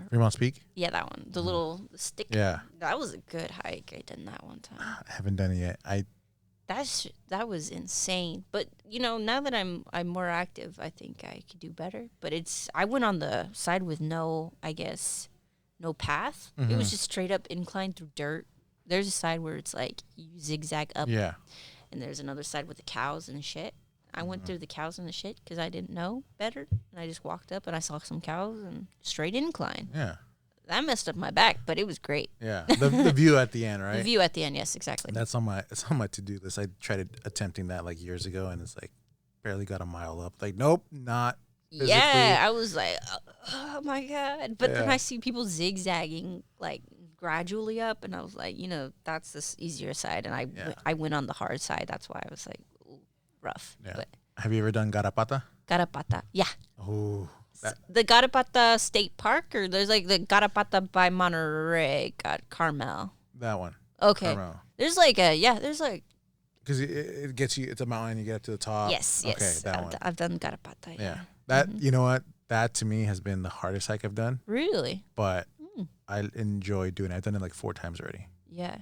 Fremont Peak? Yeah, that one. The little stick. Yeah. That was a good hike. I did that one time. I haven't done it yet. That was insane. But now that I'm more active, I think I could do better. But I went on the side with no path. It was just straight up incline through dirt. There's a side where it's like you zigzag up. Yeah. And there's another side with the cows and shit. I went through the cows and the shit because I didn't know better. And I just walked up and I saw some cows and straight incline. Yeah. That messed up my back, but it was great. Yeah. The view at the end, right? The view at the end, yes, exactly. It's on my to-do list. I tried attempting that like years ago and it's like barely got a mile up. Like, nope, not physically. Yeah, I was like, oh my God. But then I see people zigzagging like gradually up and I was like, that's the easier side. And I went on the hard side. That's why I was like, ooh, rough. Yeah. But have you ever done Garapata? Garapata, yeah. Oh. The Garapata State Park, or there's like the Garapata by Monterey, Carmel. That one. Okay. Carmel. There's like because it gets you. It's a mountain. You get up to the top. Yes. Okay, that one. I've done Garapata. Yeah. That you know what? That to me has been the hardest hike I've done. Really? But I enjoy doing it. I've done it like 4 times already. Yeah.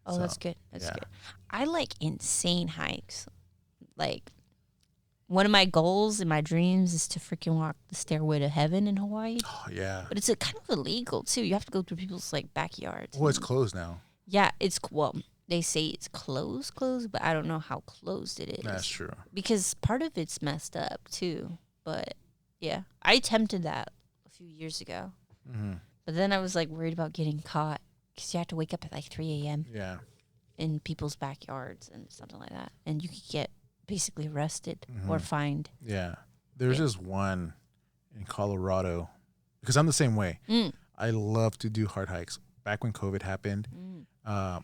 Oh, that's good. That's good. I like insane hikes. Like, one of my goals and my dreams is to freaking walk the Stairway to Heaven in Hawaii. Oh, yeah. But it's kind of illegal, too. You have to go through people's, like, backyards. Well, it's closed now. Yeah, they say it's closed, but I don't know how closed it is. That's true. Because part of it's messed up, too. But, yeah. I attempted that a few years ago. Mm-hmm. But then I was, like, worried about getting caught. Because you have to wake up at, like, 3 a.m. Yeah. in people's backyards and something like that. And you could get basically arrested or fined. Yeah. There's this one in Colorado, because I'm the same way. I love to do hard hikes. Back when COVID happened, I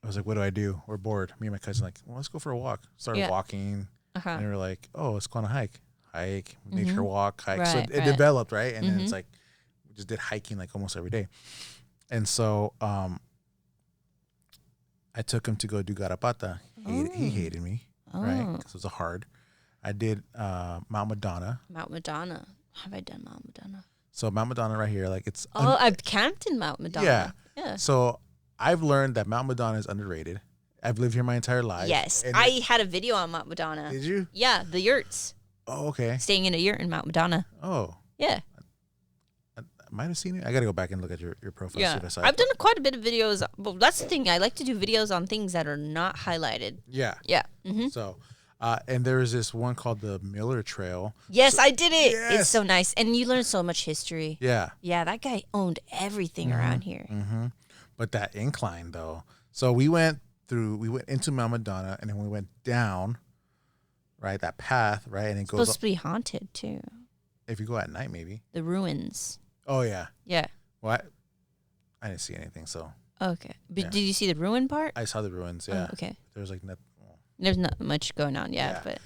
was like, what do? We're bored. Me and my cousin like, well, let's go for a walk. Started walking. And they were like, oh, let's go on a hike. Nature walk, hike. Right, so it developed, right? And then it's like, we just did hiking like almost every day. And so I took him to go do Garapata. He hated me, right? Because it was hard. I did Mount Madonna. Mount Madonna. Have I done Mount Madonna? So Mount Madonna right here, like it's. I've camped in Mount Madonna. Yeah. So I've learned that Mount Madonna is underrated. I've lived here my entire life. Yes. I had a video on Mount Madonna. Did you? Yeah, the yurts. Oh, okay. Staying in a yurt in Mount Madonna. Oh. Yeah. I might have seen it. I got to go back and look at your profile. Yeah. I've done quite a bit of videos. Well, that's the thing. I like to do videos on things that are not highlighted. Yeah. Yeah. Mm-hmm. So, and there is this one called the Miller Trail. Yes, I did it. Yes. It's so nice. And you learn so much history. Yeah. Yeah, that guy owned everything around here. Mm-hmm. But that incline, though. So we went into Mount Madonna, and then we went down, right, that path, right, and it goes Supposed to be haunted, too. If you go at night, maybe. The ruins. Oh, yeah. Yeah. Well, I didn't see anything, so. Okay. But Yeah. Did you see the ruin part? I saw the ruins, yeah. Oh, okay. There was like nothing. There's not much going on yet, but.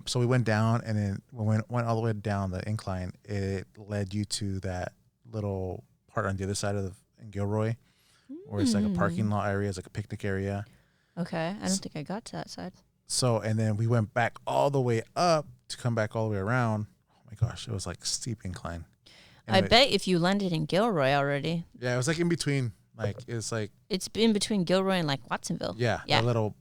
So we went down, and then when we went all the way down the incline, it led you to that little part on the other side of Gilroy, where it's like a parking lot area, it's like a picnic area. Okay. I don't think I got to that side. So, and then we went back all the way up to come back all the way around. Oh my gosh, it was like steep incline. I bet if you landed in Gilroy already. Yeah, it was like in between. Like it's like it's in between Gilroy and like Watsonville. Yeah, yeah. A little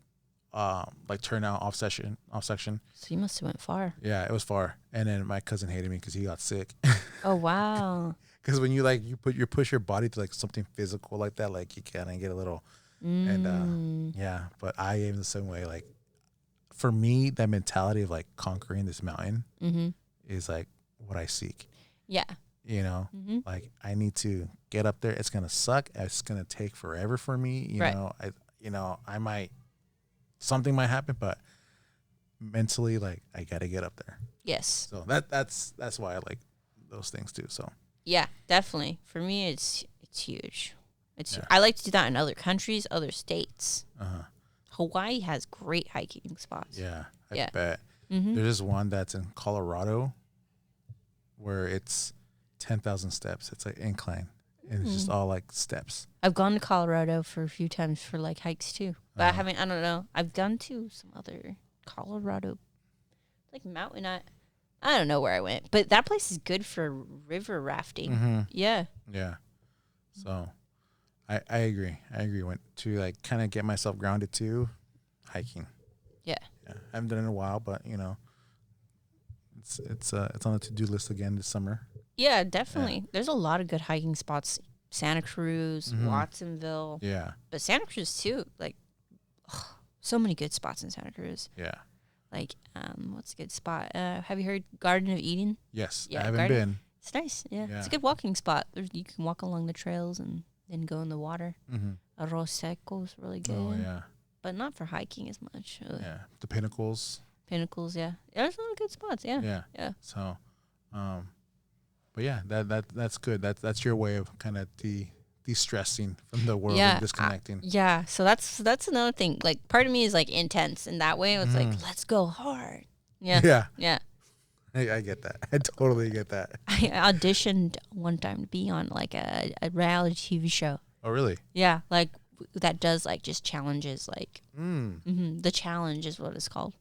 like turnout off section. So you must have went far. Yeah, it was far. And then my cousin hated me because he got sick. Oh wow. Because when you like you push your body to like something physical like that, like you kind of get a little and yeah. But I am the same way. Like for me, that mentality of like conquering this mountain is like what I seek. Yeah. You know, like I need to get up there. It's gonna suck. It's gonna take forever for me. You know, I might something might happen, but mentally, like I gotta get up there. Yes. So that's why I like those things too. So yeah, definitely. For me, it's huge. I like to do that in other countries, other states. Hawaii has great hiking spots. Yeah, I bet. There's this one that's in Colorado where it's 10,000 steps. It's like incline, and it's just all like steps. I've gone to Colorado for a few times for like hikes too, but I haven't. I don't know. I've gone to some other Colorado, like mountain. I don't know where I went, but that place is good for river rafting. Yeah. Yeah. So, I agree. I went to like kind of get myself grounded too, hiking. Yeah. I haven't done it in a while, but you know, it's on the to-do list again this summer. Yeah, definitely. Yeah. There's a lot of good hiking spots. Santa Cruz, Watsonville. Yeah. But Santa Cruz too. Like, so many good spots in Santa Cruz. Yeah. Like, what's a good spot? Have you heard Garden of Eden? Yes. Yeah, I haven't been. It's nice. Yeah. It's a good walking spot. You can walk along the trails and then go in the water. Arroz Seco is really good. Oh, yeah. But not for hiking as much. Yeah. The Pinnacles. Yeah. There's a lot of good spots. Yeah. Yeah. Yeah. So, but yeah, that's good. That's your way of kind of de-stressing from the world and disconnecting. Yeah. So that's another thing. Like part of me is like intense in that way. It's like, let's go hard. Yeah. Yeah. Yeah. I get that. I totally get that. I auditioned one time to be on like a reality TV show. Oh, really? Yeah. Like that does like just challenges. Like The Challenge is what it's called.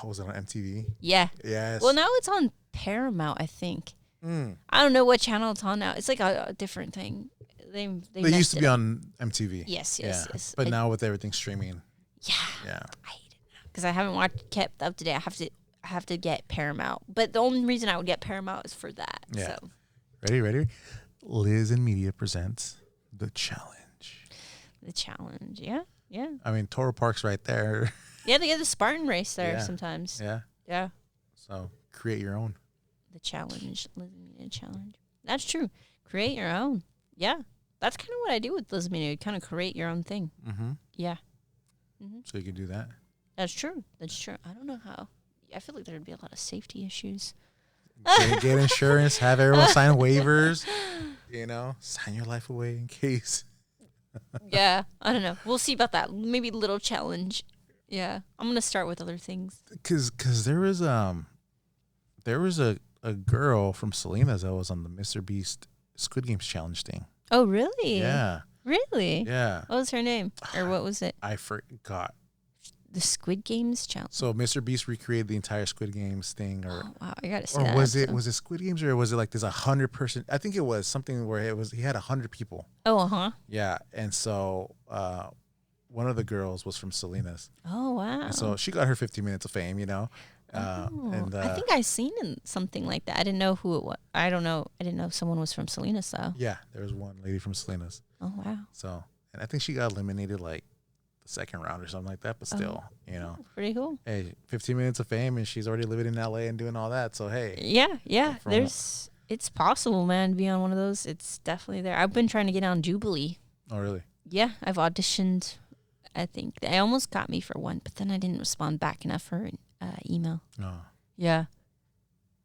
Oh, was it on MTV? Yeah. Yes. Well, now it's on Paramount, I think. I don't know what channel it's on now. It's like a different thing. They used to be on MTV. Yes. But now with everything streaming. Yeah. Yeah. I hate it now because I haven't kept up to date. I have to get Paramount. But the only reason I would get Paramount is for that. Yeah. So. Ready? Liz and Media presents The Challenge. The Challenge. Yeah. Yeah. I mean, Toro Park's right there. Yeah, they get the Spartan race there sometimes. Yeah. Yeah. So create your own. The Challenge. Liz and Media Challenge. That's true. Create your own. Yeah. That's kind of what I do with Liz and Media. Kind of create your own thing. Yeah. So you can do that. That's true. I don't know how. I feel like there would be a lot of safety issues. Get insurance, have everyone sign waivers, sign your life away in case. Yeah, I don't know. We'll see about that. Maybe a little challenge. Yeah, I'm going to start with other things. Because there was a girl from Salinas that was on the Mr. Beast Squid Games challenge thing. Oh, really? Yeah. Really? Yeah. What was her name? Or what was it? I forgot. The Squid Games challenge. So Mr. Beast recreated the entire Squid Games thing, or Oh, wow, I gotta see or that. was it episode. was it Squid Games, or was it like there's 100 person? I think it was something where he had 100 people. Oh, Yeah, and so one of the girls was from Salinas, Oh, wow. and so she got her 15 minutes of fame, you know. And I think I seen something like that. I didn't know who it was. I don't know. I didn't know someone was from Salinas though. yeah, there was one lady from Salinas. Oh, wow. So, and I think she got eliminated like the second round or something like that. But still, you know, Pretty cool. hey, 15 minutes of fame, and she's already living in LA and doing all that. So hey, Yeah. From- It's possible, man, to be on one of those. It's definitely there. I've been trying to get on Jubilee. oh really? Yeah, I've auditioned. I think they almost got me for one, but then I didn't respond back enough for an email. No. Yeah.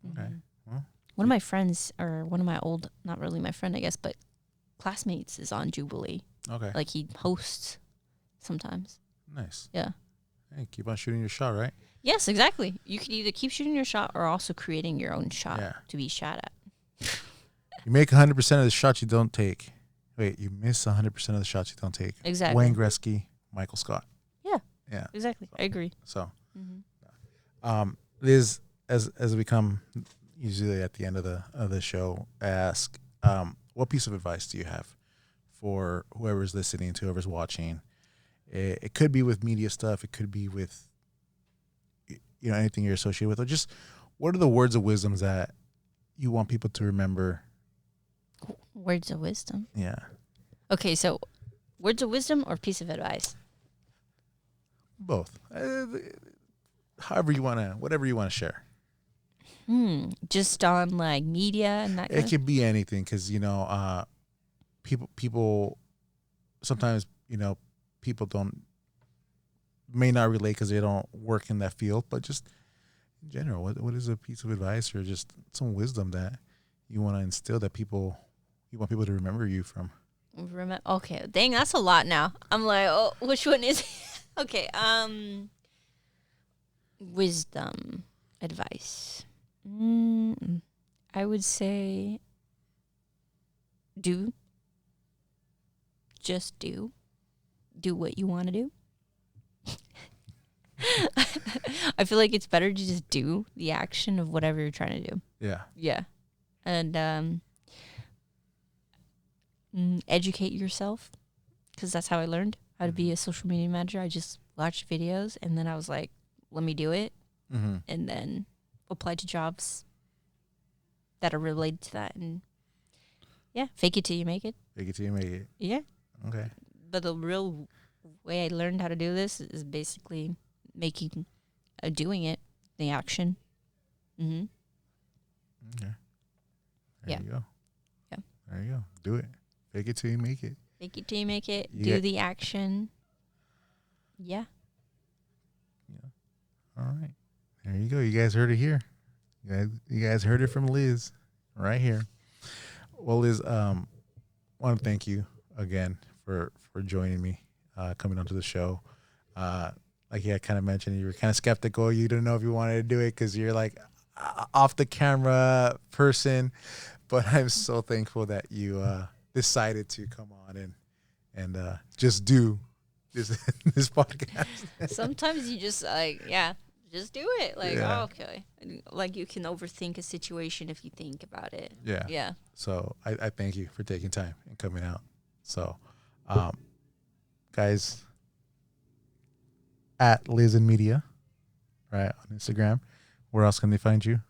Okay. Mhm. Well, One of my friends, or one of my old, not really my friend, I guess, but classmates is on Jubilee. okay. Like he hosts sometimes. Nice. Yeah. Hey, keep on shooting your shot, right? Yes, exactly. You could either keep shooting your shot or also creating your own shot Yeah. to be shot at. You make 100% of the shots you don't take. Wait, you miss 100% of the shots you don't take. Exactly. Wayne Gretzky, Michael Scott. Yeah. Yeah. Exactly. I agree. So, Mm-hmm. Liz, as we come usually at the end of the show, ask what piece of advice do you have for whoever's listening, to whoever's watching? It could be with media stuff. It could be with anything you're associated with, or just what are the words of wisdoms that you want people to remember? Words of wisdom. Yeah, Okay, so words of wisdom or piece of advice? both. However you want to, whatever you want to share. Just on like media and that kind It could be anything, because people sometimes people may not relate because they don't work in that field, but just in general, what is a piece of advice or just some wisdom that you want to instill that you want people to remember you from? Okay, dang, that's a lot now. I'm like, oh, which one is it? Okay, wisdom, advice. I would say just do what you want to do. I feel like it's better to just do the action of whatever you're trying to do. Yeah. Yeah. And educate yourself, because that's how I learned how to be a social media manager. I just watched videos and then I was like, let me do it. Mm-hmm. And then apply to jobs that are related to that. And yeah, fake it till you make it. Make it till you make it. Yeah. Okay. But the real way I learned how to do this is basically doing it, the action. Mm-hmm. Okay. There Yeah. you go. Yeah. There you go. Do it. Fake it till you make it. Fake it till you make it. You Do get- the action. Yeah. All right. There you go. You guys heard it here. You guys heard it from Liz right here. Well, Liz, want to thank you again for joining me, coming onto the show. Like I kind of mentioned, you were kind of skeptical. You didn't know if you wanted to do it because you're like off the camera person. But I'm so thankful that you decided to come on and just do this this podcast. Sometimes you just just do it. Like, Yeah. oh, okay. Like you can overthink a situation if you think about it. Yeah. Yeah. So I thank you for taking time and coming out. So, guys, at Liz and Media, right, on Instagram. Where else can they find you?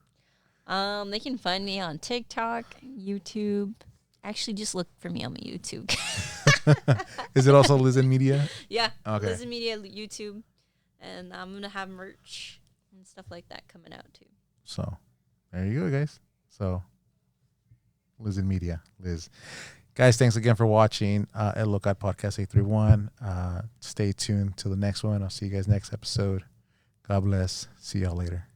They can find me on TikTok, YouTube. Actually, just look for me on my YouTube. Is it also Liz and Media? Yeah. Okay. Listen Media YouTube. And I'm going to have merch and stuff like that coming out too. So, there you go, guys. So, Liz and Media, Liz. Guys, thanks again for watching El Local Podcast 831. Stay tuned till the next one. I'll see you guys next episode. God bless. See y'all later.